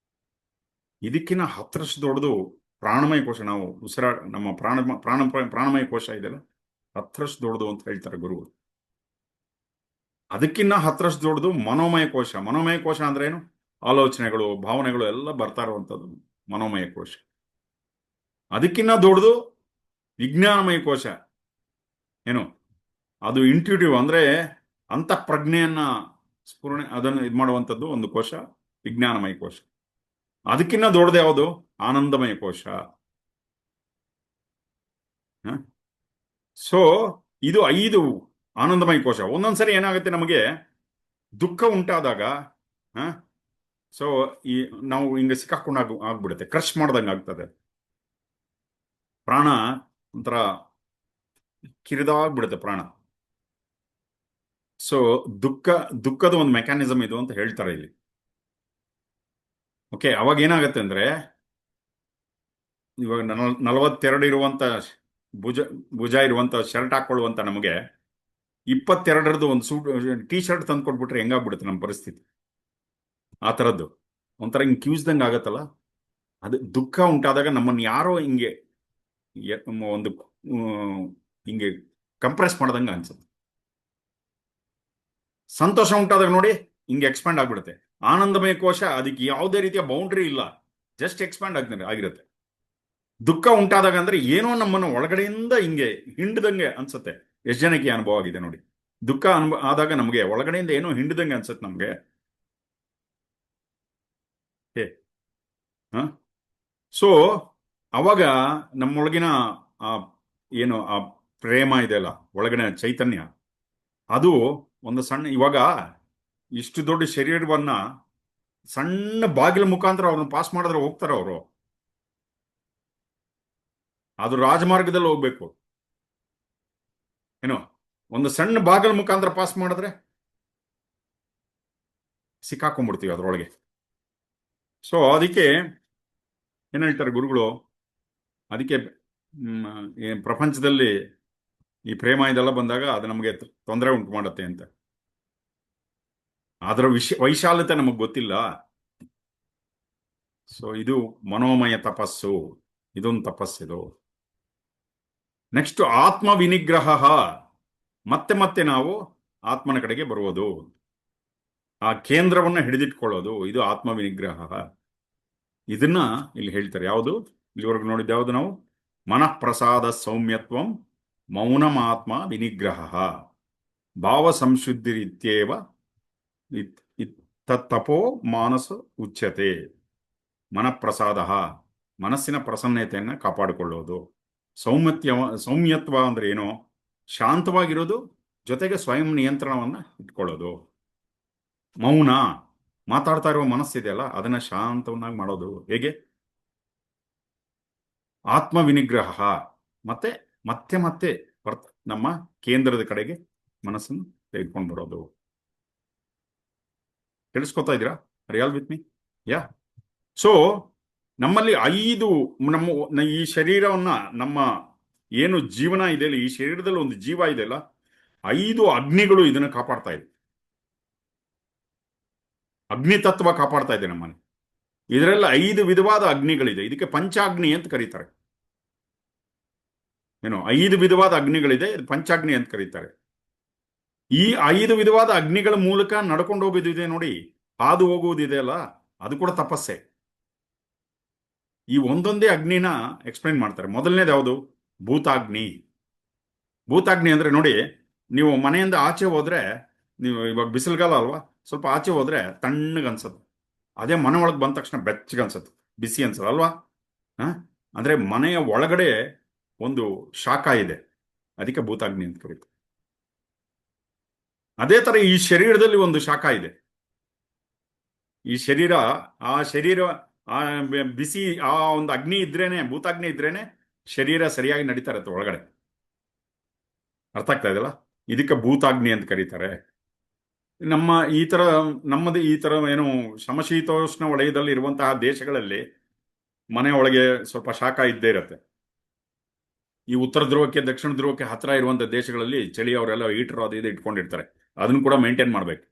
ಇದಕ್ಕಿಂತ 10ರಷ್ಟು ದೊಡ್ಡದು ಪ್ರಾಣಮಯ ಕೋಶ. ನಾವು ನಮ್ಮ ಪ್ರಾಣಮಯ ಕೋಶ ಇದೆಲ್ಲ 10ರಷ್ಟು ದೊಡ್ಡದು ಅಂತ ಹೇಳ್ತಾರೆ ಗುರುಗಳು. ಅದಕ್ಕಿಂತ 10ರಷ್ಟು ದೊಡ್ಡದು ಮನೋಮಯ ಕೋಶ. ಮನೋಮಯ ಕೋಶ ಅಂದ್ರೆ ಏನು? ಆಲೋಚನೆಗಳು, ಭಾವನೆಗಳು ಎಲ್ಲ ಬರ್ತಾ ಇರುವಂಥದ್ದು ಮನೋಮಯ ಕೋಶ. ಅದಕ್ಕಿಂತ ದೊಡ್ಡದು ವಿಜ್ಞಾನಮಯ ಕೋಶ. ಏನು? ಅದು ಇಂಟ್ಯೂಟಿವ್ ಅಂದ್ರೆ ಅಂತಃಪ್ರಜ್ಞೆಯನ್ನ ಅದನ್ನು ಇದು ಮಾಡುವಂಥದ್ದು ಒಂದು ಕೋಶ, ವಿಜ್ಞಾನಮಯ ಕೋಶ. ಅದಕ್ಕಿಂತ ದೊಡ್ಡದು ಯಾವುದು? ಆನಂದಮಯ ಕೋಶ. ಸೊ ಇದು 5 ಆನಂದಮಯ ಕೋಶ. ಒಂದೊಂದ್ಸರಿ ಏನಾಗುತ್ತೆ, ನಮಗೆ ದುಃಖ ಉಂಟಾದಾಗ ಸೊ ನಾವು ಹಿಂಗೆ ಸಿಕ್ಕಾಕೊಂಡು ಆಗ್ಬಿಡುತ್ತೆ, ಕ್ರಶ್ ಮಾಡ್ದಂಗೆ ಆಗ್ತದೆ. ಪ್ರಾಣ ಒಂಥರ ಕಿರಿದಾಗ್ಬಿಡುತ್ತೆ ಪ್ರಾಣ. ಸೊ ದುಃಖದ ಒಂದು ಮೆಕ್ಯಾನಿಸಮ್ ಇದು ಅಂತ ಹೇಳ್ತಾರೆ ಇಲ್ಲಿ. ಓಕೆ, ಅವಾಗ ಏನಾಗತ್ತೆ ಅಂದ್ರೆ ಇವಾಗ 42 ಇರುವಂತ ಭುಜ ಇರುವಂತ ಶರ್ಟ್ ಹಾಕೊಳ್ಳುವಂತ ನಮಗೆ 22ರದ್ದು ಒಂದು ಟೀ ಶರ್ಟ್ ತಂದು ಕೊಟ್ಬಿಟ್ರೆ ಹೆಂಗಾಗ್ಬಿಡುತ್ತೆ ನಮ್ಮ ಪರಿಸ್ಥಿತಿ? ಆ ಥರದ್ದು ಒಂಥರ ಹಿಂಗೆ ಕ್ಯೂಸ್ದಂಗೆ ಆಗತ್ತಲ್ಲ. ಅದು ದುಃಖ ಉಂಟಾದಾಗ ನಮ್ಮನ್ನು ಯಾರೋ ಹಿಂಗೆ ಒಂದು ಹಿಂಗೆ ಕಂಪ್ರೆಸ್ ಮಾಡ್ದಂಗೆ ಅನ್ಸುತ್ತೆ. ಸಂತೋಷ ಉಂಟಾದಾಗ ನೋಡಿ ಹಿಂಗೆ ಎಕ್ಸ್ಪ್ಯಾಂಡ್ ಆಗ್ಬಿಡುತ್ತೆ. ಆನಂದಮಯ ಕೋಶ ಅದಕ್ಕೆ ಯಾವುದೇ ರೀತಿಯ ಬೌಂಡ್ರಿ ಇಲ್ಲ, ಜಸ್ಟ್ ಎಕ್ಸ್ಪ್ಯಾಂಡ್ ಆಗಿರುತ್ತೆ. ದುಃಖ ಉಂಟಾದಾಗ ಅಂದ್ರೆ ಏನೋ ನಮ್ಮನ್ನು ಒಳಗಡೆಯಿಂದ ಹಿಂಗೆ ಹಿಂಡ್ದಂಗೆ ಅನ್ಸುತ್ತೆ. ಎಷ್ಟು ಜನಕ್ಕೆ ಅನುಭವ ಆಗಿದೆ ನೋಡಿ? ದುಃಖ ಆದಾಗ ನಮಗೆ ಒಳಗಡೆಯಿಂದ ಏನೋ ಹಿಂಡ್ದಂಗೆ ಅನ್ಸುತ್ತೆ ನಮ್ಗೆ. ಸೊ ಅವಾಗ ನಮ್ಮೊಳಗಿನ ಆ ಏನು ಆ ಪ್ರೇಮ ಇದೆಯಲ್ಲ, ಒಳಗಿನ ಚೈತನ್ಯ, ಅದು ಒಂದು ಸಣ್ಣ, ಇವಾಗ ಇಷ್ಟು ದೊಡ್ಡ ಶರೀರವನ್ನ ಸಣ್ಣ ಬಾಗಿಲ ಮುಖಾಂತರ ಅವ್ರನ್ನ ಪಾಸ್ ಮಾಡಿದ್ರೆ ಹೋಗ್ತಾರೆ ಅವರು. ಅದು ರಾಜಮಾರ್ಗದಲ್ಲಿ ಹೋಗ್ಬೇಕು. ಏನೋ ಒಂದು ಸಣ್ಣ ಬಾಗಿಲ ಮುಖಾಂತರ ಪಾಸ್ ಮಾಡಿದ್ರೆ ಸಿಕ್ಕಾಕೊಂಡ್ಬಿಡ್ತೀವಿ ಅದ್ರೊಳಗೆ. ಸೊ ಅದಕ್ಕೆ ಏನ್ ಹೇಳ್ತಾರೆ ಗುರುಗಳು, ಅದಕ್ಕೆ ಪ್ರಪಂಚದಲ್ಲಿ ಈ ಪ್ರೇಮ ಇದೆಲ್ಲ ಬಂದಾಗ ಅದು ನಮಗೆ ತೊಂದರೆ ಉಂಟು ಮಾಡುತ್ತೆ ಅಂತ. ಅದರ ವೈಶಾಲ್ಯತೆ ನಮಗೆ ಗೊತ್ತಿಲ್ಲ. ಸೊ ಇದು ಮನೋಮಯ ತಪಸ್ಸು, ಇದೊಂದು ತಪಸ್ಸಿದು. ನೆಕ್ಸ್ಟ್ ಆತ್ಮ ವಿನಿಗ್ರಹ, ಮತ್ತೆ ಮತ್ತೆ ನಾವು ಆತ್ಮನ ಕಡೆಗೆ ಬರುವುದು, ಆ ಕೇಂದ್ರವನ್ನ ಹಿಡಿದಿಟ್ಕೊಳ್ಳೋದು, ಇದು ಆತ್ಮ ವಿನಿಗ್ರಹ. ಇದನ್ನ ಇಲ್ಲಿ ಹೇಳ್ತಾರೆ. ಯಾವುದು ಇಲ್ಲಿವರೆಗೂ ನೋಡಿದ್ದು ಯಾವುದು ನಾವು? ಮನಃಪ್ರಸಾದ ಸೌಮ್ಯತ್ವಂ ಮೌನಮಾತ್ಮ ವಿನಿಗ್ರಹ ಭಾವ ಸಂಶುದ್ಧಿರಿತ್ಯೇವ ತತ್ತಪೋ ಮಾನಸ ಉಚ್ಯತೆ. ಮನಃಪ್ರಸಾದ, ಮನಸ್ಸಿನ ಪ್ರಸನ್ನತೆಯನ್ನು ಕಾಪಾಡಿಕೊಳ್ಳೋದು. ಸೌಮ್ಯತ್ವ ಅಂದ್ರೆ ಏನು? ಶಾಂತವಾಗಿರೋದು, ಜೊತೆಗೆ ಸ್ವಯಂ ನಿಯಂತ್ರಣವನ್ನ ಇಟ್ಕೊಳ್ಳೋದು. ಮೌನ, ಮಾತಾಡ್ತಾ ಇರುವ ಮನಸ್ಸಿದೆಯಲ್ಲ ಅದನ್ನ ಶಾಂತವನ್ನಾಗಿ ಮಾಡೋದು. ಹೇಗೆ? ಆತ್ಮ ವಿನಿಗ್ರಹ, ಮತ್ತೆ ಮತ್ತೆ ಮತ್ತೆ ನಮ್ಮ ಕೇಂದ್ರದ ಕಡೆಗೆ ಮನಸ್ಸನ್ನು ತೆಗೆದುಕೊಂಡು ಬರೋದು. ತಿಳಿಸ್ಕೊತಾ ಇದ್ದೀರಾ? Real with me? Yeah. So ನಮ್ಮಲ್ಲಿ 5 ಈ ಶರೀರವನ್ನ, ನಮ್ಮ ಏನು ಜೀವನ ಇದೆಯಲ್ಲ, ಈ ಶರೀರದಲ್ಲಿ ಒಂದು ಜೀವ ಇದೆಯಲ್ಲ, 5 ಅಗ್ನಿಗಳು ಇದನ್ನ ಕಾಪಾಡ್ತಾ ಇದೆ. ಅಗ್ನಿ ತತ್ವ ಕಾಪಾಡ್ತಾ ಇದೆ ನಮ್ಮನ್ನು. ಇದರೆಲ್ಲ 5 ವಿಧವಾದ ಅಗ್ನಿಗಳಿದೆ. ಇದಕ್ಕೆ ಪಂಚಾಗ್ನಿ ಅಂತ ಕರೀತಾರೆ. ಏನು, 5 ವಿಧವಾದ ಅಗ್ನಿಗಳಿದೆ, ಪಂಚಾಗ್ನಿ ಅಂತ ಕರೀತಾರೆ. ಈ 5 ವಿಧವಾದ ಅಗ್ನಿಗಳ ಮೂಲಕ ನಡ್ಕೊಂಡು ಹೋಗೋದಿದೆ ನೋಡಿ, ಹಾದು ಹೋಗುವುದಿದೆ ಅಲ್ಲ, ಅದು ಕೂಡ ತಪಸ್ಸೆ. ಈ ಒಂದೊಂದೇ ಅಗ್ನಿನ ಎಕ್ಸ್ಪ್ಲೈನ್ ಮಾಡ್ತಾರೆ. ಮೊದಲನೇದು ಯಾವುದು? ಭೂತಾಗ್ನಿ. ಭೂತಾಗ್ನಿ ಅಂದ್ರೆ ನೋಡಿ, ನೀವು ಮನೆಯಿಂದ ಆಚೆ ಹೋದ್ರೆ, ನೀವು ಇವಾಗ ಬಿಸಿಲುಗಾಲ ಅಲ್ವಾ, ಸ್ವಲ್ಪ ಆಚೆ ಹೋದ್ರೆ ತಣ್ಣಗನ್ಸತ್ತೆ. ಅದೇ ಮನೆ ಒಳಗೆ ಬಂದ ತಕ್ಷಣ ಬೆಚ್ಚಗನ್ಸತ್ತೆ, ಬಿಸಿ ಅನ್ಸಲ್ಲ ಅಲ್ವಾ? ಅಂದ್ರೆ ಮನೆಯ ಒಳಗಡೆ ಒಂದು ಶಾಖ ಇದೆ, ಅದಕ್ಕೆ ಭೂತಾಗ್ನಿ ಅಂತ ಕರೀತಾರೆ. ಅದೇ ತರ ಈ ಶರೀರದಲ್ಲಿ ಒಂದು ಶಾಖ ಇದೆ. ಈ ಶರೀರ, ಆ ಶರೀರ, ಆ ಬಿಸಿ, ಆ ಒಂದು ಅಗ್ನಿ ಇದ್ರೇನೆ, ಭೂತಾಗ್ನಿ ಇದ್ರೇನೆ ಶರೀರ ಸರಿಯಾಗಿ ನಡೀತಾ ಇರುತ್ತೆ ಒಳಗಡೆ. ಅರ್ಥ ಆಗ್ತಾ ಇದೆಯಲ್ಲ? ಇದಕ್ಕೆ ಭೂತಾಗ್ನಿ ಅಂತ ಕರೀತಾರೆ. ನಮ್ಮ ಈ ತರ, ನಮ್ಮದು ಈ ತರ ಏನು ಸಮಶೀತೋಷ್ಣ ವಲಯದಲ್ಲಿ ಇರುವಂತಹ ದೇಶಗಳಲ್ಲಿ ಮನೆ ಒಳಗೆ ಸ್ವಲ್ಪ ಶಾಖ ಇದ್ದೇ ಇರುತ್ತೆ. ಈ ಉತ್ತರ ಧ್ರುವಕ್ಕೆ, ದಕ್ಷಿಣ ಧ್ರುವಕ್ಕೆ ಹತ್ರ ಇರುವಂತಹ ದೇಶಗಳಲ್ಲಿ ಚಳಿ ಅವರೆಲ್ಲ ಹೀಟರ್ ಅದು ಇದು ಇಟ್ಕೊಂಡಿರ್ತಾರೆ. ಅದನ್ನು ಕೂಡ ಮೇಂಟೈನ್ ಮಾಡ್ಬೇಕು.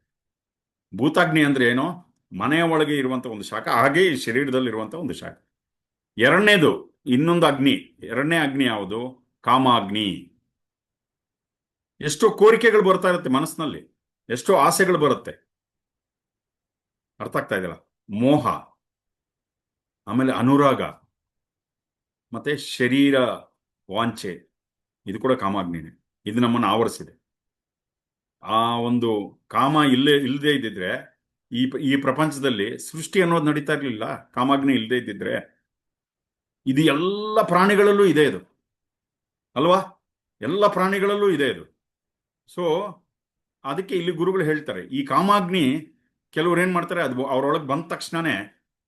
ಭೂತಾಗ್ನಿ ಅಂದ್ರೆ ಏನು? ಮನೆಯ ಒಳಗೆ ಇರುವಂತ ಒಂದು ಶಾಖ, ಹಾಗೆ ಈ ಶರೀರದಲ್ಲಿ ಇರುವಂತ ಒಂದು ಶಾಖ. ಎರಡನೇದು ಇನ್ನೊಂದು ಅಗ್ನಿ. ಎರಡನೇ ಅಗ್ನಿ ಯಾವುದು? ಕಾಮಾಗ್ನಿ. ಎಷ್ಟೋ ಕೋರಿಕೆಗಳು ಬರ್ತಾ ಇರುತ್ತೆ ಮನಸ್ಸಿನಲ್ಲಿ, ಎಷ್ಟೋ ಆಸೆಗಳು ಬರುತ್ತೆ. ಅರ್ಥ ಆಗ್ತಾ ಇದೆಯಲ್ಲ? ಮೋಹ, ಆಮೇಲೆ ಅನುರಾಗ, ಮತ್ತೆ ಶರೀರ ವಾಂಛೆ, ಇದು ಕೂಡ ಕಾಮಾಗ್ನಿನೇ. ಇದು ನಮ್ಮನ್ನು ಆವರಿಸಿದೆ. ಆ ಒಂದು ಕಾಮ ಇಲ್ಲದೆ ಇದ್ದಿದ್ರೆ ಈ ಪ್ರಪಂಚದಲ್ಲಿ ಸೃಷ್ಟಿ ಅನ್ನೋದು ನಡೀತಾ ಇರ್ಲಿಲ್ಲ. ಕಾಮಾಗ್ನಿ ಇಲ್ಲದೆ ಇದ್ದಿದ್ರೆ. ಇದು ಎಲ್ಲ ಪ್ರಾಣಿಗಳಲ್ಲೂ ಇದೆ ಇದು ಅಲ್ವಾ? ಎಲ್ಲ ಪ್ರಾಣಿಗಳಲ್ಲೂ ಇದೆ ಇದು. ಸೊ ಅದಕ್ಕೆ ಇಲ್ಲಿ ಗುರುಗಳು ಹೇಳ್ತಾರೆ, ಈ ಕಾಮಾಗ್ನಿ ಕೆಲವ್ರು ಏನ್ ಮಾಡ್ತಾರೆ, ಅದು ಅವ್ರೊಳಗೆ ಬಂದ ತಕ್ಷಣನೇ,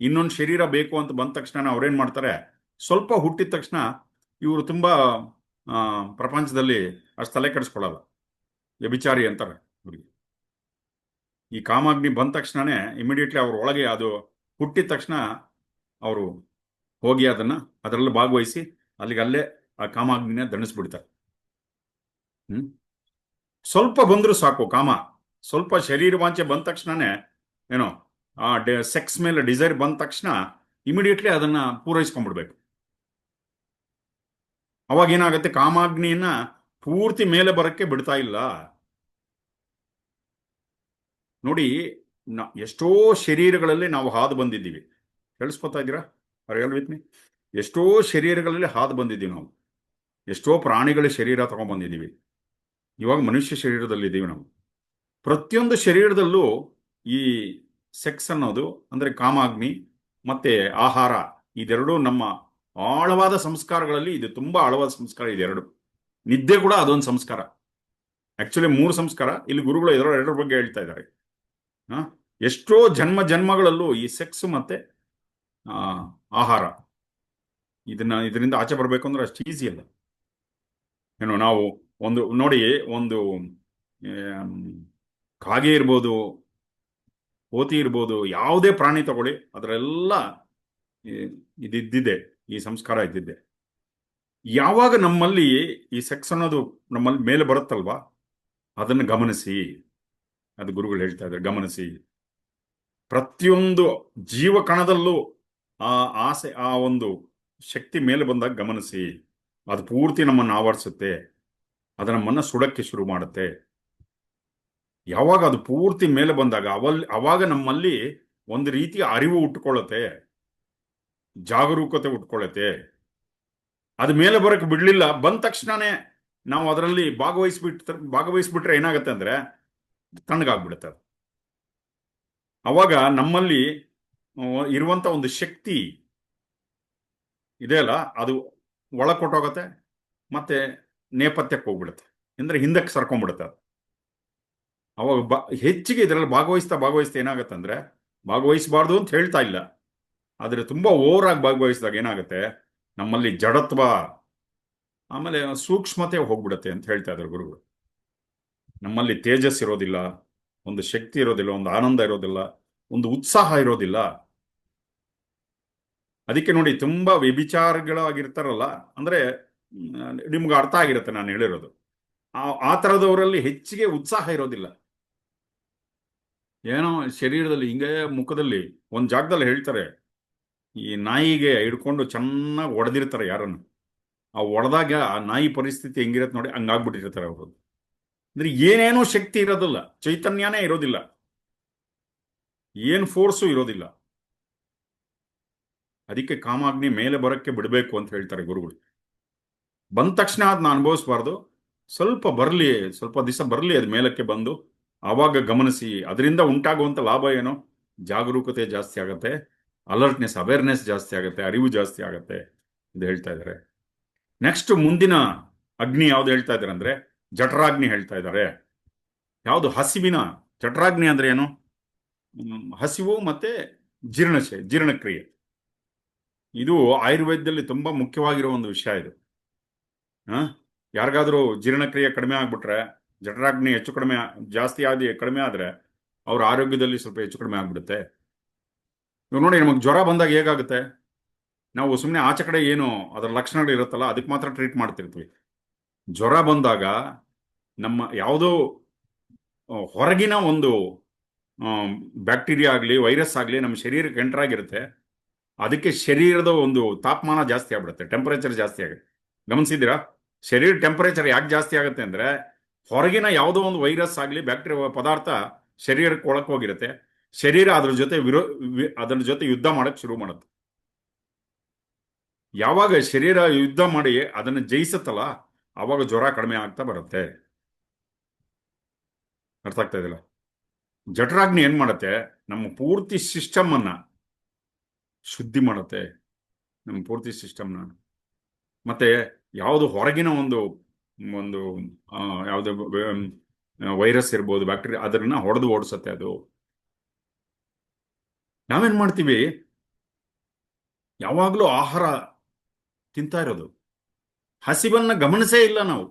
ಇನ್ನೊಂದು ಶರೀರ ಬೇಕು ಅಂತ ಬಂದ ತಕ್ಷಣ ಅವ್ರೇನ್ ಮಾಡ್ತಾರೆ, ಸ್ವಲ್ಪ ಹುಟ್ಟಿದ ತಕ್ಷಣ ಇವರು ತುಂಬಾ ಪ್ರಪಂಚದಲ್ಲಿ ಅಷ್ಟು ತಲೆ ಕೆಡಿಸ್ಕೊಳ್ಳಲ್ಲ, ವ್ಯಭಿಚಾರಿ ಅಂತಾರೆ ಅವ್ರಿಗೆ. ಈ ಕಾಮಾಗ್ನಿ ಬಂದ ತಕ್ಷಣನೇ ಇಮಿಡಿಯೇಟ್ಲಿ ಅವ್ರ ಒಳಗೆ ಅದು ಹುಟ್ಟಿದ ತಕ್ಷಣ ಅವರು ಹೋಗಿ ಅದರಲ್ಲಿ ಭಾಗವಹಿಸಿ ಅಲ್ಲೇ ಆ ಕಾಮಾಗ್ನಿನ ದಂಡಿಸ್ಬಿಡ್ತಾರೆ. ಸ್ವಲ್ಪ ಬಂದರೂ ಸಾಕು ಕಾಮ, ಸ್ವಲ್ಪ ಶರೀರ ವಾಂಚೆ ಬಂದ ತಕ್ಷಣನೇ, ಏನೋ ಆ ಸೆಕ್ಸ್ ಮೇಲೆ ಡಿಸೈರ್ ಬಂದ ತಕ್ಷಣ ಇಮಿಡಿಯೇಟ್ಲಿ ಅದನ್ನ ಪೂರೈಸ್ಕೊಂಡ್ಬಿಡ್ಬೇಕು. ಅವಾಗ ಏನಾಗುತ್ತೆ, ಕಾಮಾಗ್ನಿಯನ್ನ ಪೂರ್ತಿ ಮೇಲೆ ಬರಕ್ಕೆ ಬಿಡ್ತಾ ಇಲ್ಲ. ನೋಡಿ, ಎಷ್ಟೋ ಶರೀರಗಳಲ್ಲಿ ನಾವು ಹಾದು ಬಂದಿದ್ದೀವಿ. ಕೇಳಿಸ್ಕೊತಾ ಇದ್ದೀರಾ? Real with me? ಎಷ್ಟೋ ಶರೀರಗಳಲ್ಲಿ ಹಾದು ಬಂದಿದ್ದೀವಿ ನಾವು. ಎಷ್ಟೋ ಪ್ರಾಣಿಗಳ ಶರೀರ ತಗೊಂಡ್ಬಂದಿದ್ದೀವಿ. ಇವಾಗ ಮನುಷ್ಯ ಶರೀರದಲ್ಲಿದ್ದೀವಿ ನಾವು. ಪ್ರತಿಯೊಂದು ಶರೀರದಲ್ಲೂ ಈ ಸೆಕ್ಸ್ ಅನ್ನೋದು, ಅಂದ್ರೆ ಕಾಮಾಗ್ನಿ ಮತ್ತೆ ಆಹಾರ, ಇದೆರಡೂ ನಮ್ಮ ಆಳವಾದ ಸಂಸ್ಕಾರಗಳಲ್ಲಿ ಇದು ತುಂಬಾ ಆಳವಾದ ಸಂಸ್ಕಾರ ಇದೆ. ಎರಡು ನಿದ್ದೆ ಕೂಡ ಅದೊಂದು ಸಂಸ್ಕಾರ. ಆಕ್ಚುಲಿ 3 ಸಂಸ್ಕಾರ, ಇಲ್ಲಿ ಗುರುಗಳು ಎರಡರ ಬಗ್ಗೆ ಹೇಳ್ತಾ ಇದ್ದಾರೆ. ಎಷ್ಟೋ ಜನ್ಮ ಜನ್ಮಗಳಲ್ಲೂ ಈ ಸೆಕ್ಸ್ ಮತ್ತೆ ಆಹಾರ ಇದರಿಂದ ಆಚೆ ಬರಬೇಕು ಅಂದ್ರೆ ಅಷ್ಟು ಈಸಿ ಅಲ್ಲ. ಏನು, ನಾವು ಒಂದು ನೋಡಿ, ಒಂದು ಕಾಗೆ ಇರ್ಬೋದು, ಕೋತಿ ಇರ್ಬೋದು, ಯಾವುದೇ ಪ್ರಾಣಿ ತಗೊಳ್ಳಿ, ಅದರೆಲ್ಲ ಇದಿದ್ದಿದೆ, ಈ ಸಂಸ್ಕಾರ ಇದ್ದಿದ್ದೆ. ಯಾವಾಗ ನಮ್ಮಲ್ಲಿ ಈ ಸೆಕ್ಸ್ ಅನ್ನೋದು ನಮ್ಮಲ್ಲಿ ಮೇಲೆ ಬರುತ್ತಲ್ವಾ, ಅದನ್ನು ಗಮನಿಸಿ. ಅದು ಗುರುಗಳು ಹೇಳ್ತಾ ಇದ್ದಾರೆ, ಗಮನಿಸಿ. ಪ್ರತಿಯೊಂದು ಜೀವಕಣದಲ್ಲೂ ಆ ಆಸೆ, ಆ ಒಂದು ಶಕ್ತಿ ಮೇಲೆ ಬಂದಾಗ ಗಮನಿಸಿ. ಅದು ಪೂರ್ತಿ ನಮ್ಮನ್ನು ಆವರಿಸುತ್ತೆ, ಅದು ನಮ್ಮನ್ನು ಸುಡಕ್ಕೆ ಶುರು ಮಾಡುತ್ತೆ. ಯಾವಾಗ ಅದು ಪೂರ್ತಿ ಮೇಲೆ ಬಂದಾಗ ಅವಾಗ ನಮ್ಮಲ್ಲಿ ಒಂದು ರೀತಿಯ ಅರಿವು ಉಟ್ಕೊಳ್ಳುತ್ತೆ, ಜಾಗರೂಕತೆ ಉಟ್ಕೊಳ್ಳುತ್ತೆ. ಅದು ಮೇಲೆ ಬರಕ್ಕೆ ಬಿಡ್ಲಿಲ್ಲ, ಬಂದ ತಕ್ಷಣನೇ ನಾವು ಅದರಲ್ಲಿ ಭಾಗವಹಿಸ್ಬಿಟ್ರೆ ಏನಾಗುತ್ತೆ ಅಂದ್ರೆ ತಣ್ಣಗಾಗ್ಬಿಡುತ್ತೆ. ಅವಾಗ ನಮ್ಮಲ್ಲಿ ಇರುವಂತ ಒಂದು ಶಕ್ತಿ ಇದೆಯಲ್ಲ, ಅದು ಒಳ ಕೊಟ್ಟೋಗತ್ತೆ, ಮತ್ತೆ ನೇಪಥ್ಯಕ್ಕೆ ಹೋಗ್ಬಿಡುತ್ತೆ, ಅಂದ್ರೆ ಹಿಂದಕ್ಕೆ ಸರ್ಕೊಂಡ್ಬಿಡುತ್ತೆ. ಅವಾಗ ಹೆಚ್ಚಿಗೆ ಇದರಲ್ಲಿ ಭಾಗವಹಿಸ್ತಾ ಏನಾಗುತ್ತೆ ಅಂದ್ರೆ, ಭಾಗವಹಿಸಬಾರ್ದು ಅಂತ ಹೇಳ್ತಾ ಇಲ್ಲ, ಆದರೆ ತುಂಬಾ ಓವರ್ ಆಗಿ ಭಾಗವಹಿಸಿದಾಗ ಏನಾಗುತ್ತೆ, ನಮ್ಮಲ್ಲಿ ಜಡತ್ವ ಆಮೇಲೆ ಸೂಕ್ಷ್ಮತೆ ಹೋಗ್ಬಿಡುತ್ತೆ ಅಂತ ಹೇಳ್ತಾ ಇದ್ದಾರೆ ಗುರುಗಳು. ನಮ್ಮಲ್ಲಿ ತೇಜಸ್ ಇರೋದಿಲ್ಲ, ಒಂದು ಶಕ್ತಿ ಇರೋದಿಲ್ಲ, ಒಂದು ಆನಂದ ಇರೋದಿಲ್ಲ, ಒಂದು ಉತ್ಸಾಹ ಇರೋದಿಲ್ಲ. ಅದಕ್ಕೆ ನೋಡಿ, ತುಂಬಾ ವ್ಯಭಿಚಾರಗಳಾಗಿರ್ತಾರಲ್ಲ, ಅಂದ್ರೆ ನಿಮ್ಗೆ ಅರ್ಥ ಆಗಿರುತ್ತೆ ನಾನು ಹೇಳಿರೋದು. ಆ ಥರದವರಲ್ಲಿ ಹೆಚ್ಚಿಗೆ ಉತ್ಸಾಹ ಇರೋದಿಲ್ಲ. ಏನೋ ಶರೀರದಲ್ಲಿ ಹಿಂಗೆ ಮುಖದಲ್ಲಿ ಒಂದು ಜಾಗದಲ್ಲಿ ಹೇಳ್ತಾರೆ, ಈ ನಾಯಿಗೆ ಹಿಡ್ಕೊಂಡು ಚೆನ್ನಾಗಿ ಹೊಡೆದಿರ್ತಾರೆ ಯಾರನ್ನು, ಆ ಹೊಡೆದಾಗ ಆ ನಾಯಿ ಪರಿಸ್ಥಿತಿ ಹೆಂಗಿರತ್ತೆ ನೋಡಿ, ಹಂಗಾಗ್ಬಿಟ್ಟಿರ್ತಾರೆ ಅವರು. ಅಂದ್ರೆ ಏನೇನೋ ಶಕ್ತಿ ಇರೋದಿಲ್ಲ, ಚೈತನ್ಯನೇ ಇರೋದಿಲ್ಲ, ಏನ್ ಫೋರ್ಸು ಇರೋದಿಲ್ಲ. ಅದಕ್ಕೆ ಕಾಮಾಗ್ನಿ ಮೇಲೆ ಬರಕ್ಕೆ ಬಿಡಬೇಕು ಅಂತ ಹೇಳ್ತಾರೆ ಗುರುಗಳು. ಬಂದ ತಕ್ಷಣ ಅದನ್ನ ಅನುಭವಿಸಬಾರ್ದು, ಸ್ವಲ್ಪ ದಿವಸ ಬರಲಿ, ಅದು ಮೇಲಕ್ಕೆ ಬಂದು ಆವಾಗ ಗಮನಿಸಿ. ಅದರಿಂದ ಉಂಟಾಗುವಂತ ಲಾಭ ಏನು, ಜಾಗರೂಕತೆ ಜಾಸ್ತಿ ಆಗತ್ತೆ, ಅಲರ್ಟ್ನೆಸ್, ಅವೇರ್ನೆಸ್ ಜಾಸ್ತಿ ಆಗುತ್ತೆ, ಅರಿವು ಜಾಸ್ತಿ ಆಗತ್ತೆ ಅಂತ ಹೇಳ್ತಾ ಇದ್ದಾರೆ. ನೆಕ್ಸ್ಟ್ ಮುಂದಿನ ಅಗ್ನಿ ಯಾವ್ದು ಹೇಳ್ತಾ ಇದ್ದಾರೆ ಅಂದ್ರೆ ಜಠರಾಗ್ನಿ ಹೇಳ್ತಾ ಇದ್ದಾರೆ. ಯಾವುದು ಹಸಿವಿನ ಜಠರಾಗ್ನಿ ಅಂದ್ರೆ ಏನು, ಹಸಿವು ಮತ್ತೆ ಜೀರ್ಣಕ್ರಿಯೆ. ಇದು ಆಯುರ್ವೇದದಲ್ಲಿ ತುಂಬಾ ಮುಖ್ಯವಾಗಿರೋ ಒಂದು ವಿಷಯ ಇದು. ಯಾರಿಗಾದ್ರೂ ಜೀರ್ಣಕ್ರಿಯೆ ಕಡಿಮೆ ಆಗ್ಬಿಟ್ರೆ, ಜಠರಾಗ್ನಿ ಹೆಚ್ಚು ಕಡಿಮೆ ಜಾಸ್ತಿ ಕಡಿಮೆ ಆದ್ರೆ ಅವ್ರ ಆರೋಗ್ಯದಲ್ಲಿ ಸ್ವಲ್ಪ ಹೆಚ್ಚು ಕಡಿಮೆ ಆಗ್ಬಿಡುತ್ತೆ. ಇವಾಗ ನೋಡಿ, ನಮಗೆ ಜ್ವರ ಬಂದಾಗ ಹೇಗಾಗುತ್ತೆ, ನಾವು ಸುಮ್ಮನೆ ಆಚೆ ಕಡೆ ಏನು ಅದರ ಲಕ್ಷಣಗಳು ಇರುತ್ತಲ್ಲ ಅದಕ್ಕೆ ಮಾತ್ರ ಟ್ರೀಟ್ ಮಾಡ್ತಿರ್ತೀವಿ. ಜ್ವರ ಬಂದಾಗ ನಮ್ಮ ಯಾವುದೋ ಹೊರಗಿನ ಒಂದು ಬ್ಯಾಕ್ಟೀರಿಯಾ ಆಗಲಿ ವೈರಸ್ ಆಗಲಿ ನಮ್ಮ ಶರೀರಕ್ಕೆ ಎಂಟರ್ ಆಗಿರುತ್ತೆ, ಅದಕ್ಕೆ ಶರೀರದ ಒಂದು ತಾಪಮಾನ ಜಾಸ್ತಿ ಆಗ್ಬಿಡುತ್ತೆ, ಟೆಂಪರೇಚರ್ ಜಾಸ್ತಿ ಆಗುತ್ತೆ. ಗಮನಿಸಿದ್ದೀರಾ? ಶರೀರ ಟೆಂಪರೇಚರ್ ಯಾಕೆ ಜಾಸ್ತಿ ಆಗುತ್ತೆ ಅಂದ್ರೆ, ಹೊರಗಿನ ಯಾವುದೋ ಒಂದು ವೈರಸ್ ಆಗಲಿ ಬ್ಯಾಕ್ಟೀರಿಯಾ ಪದಾರ್ಥ ಶರೀರಕ್ಕೆ ಒಳಕ್ಕೆ ಹೋಗಿರುತ್ತೆ, ಶರೀರ ಅದರ ಜೊತೆ ಯುದ್ಧ ಮಾಡಕ್ಕೆ ಶುರು ಮಾಡುತ್ತೆ. ಯಾವಾಗ ಶರೀರ ಯುದ್ಧ ಮಾಡಿ ಅದನ್ನು ಜಯಿಸುತ್ತಲ್ಲ, ಆವಾಗ ಜ್ವರ ಕಡಿಮೆ ಆಗ್ತಾ ಬರುತ್ತೆ. ಅರ್ಥ ಆಗ್ತಾ ಇದಿಲ್ಲ? ಜಠರಾಗ್ನಿ ಏನ್ ಮಾಡುತ್ತೆ, ನಮ್ಮ ಪೂರ್ತಿ ಸಿಸ್ಟಮ್ ಅನ್ನ ಶುದ್ಧಿ ಮಾಡುತ್ತೆ, ನಮ್ಮ ಪೂರ್ತಿ ಸಿಸ್ಟಮ್ನ. ಮತ್ತೆ ಯಾವುದು ಹೊರಗಿನ ಒಂದು ಯಾವುದು ವೈರಸ್ ಇರ್ಬೋದು, ಬ್ಯಾಕ್ಟೀರಿಯಾ, ಅದನ್ನ ಹೊಡೆದು ಓಡಿಸುತ್ತೆ ಅದು. ನಾವೇನ್ ಮಾಡ್ತೀವಿ, ಯಾವಾಗಲೂ ಆಹಾರ ತಿಂತಾ ಇರೋದು, ಹಸಿವನ್ನ ಗಮನಿಸೇ ಇಲ್ಲ ನಾವು.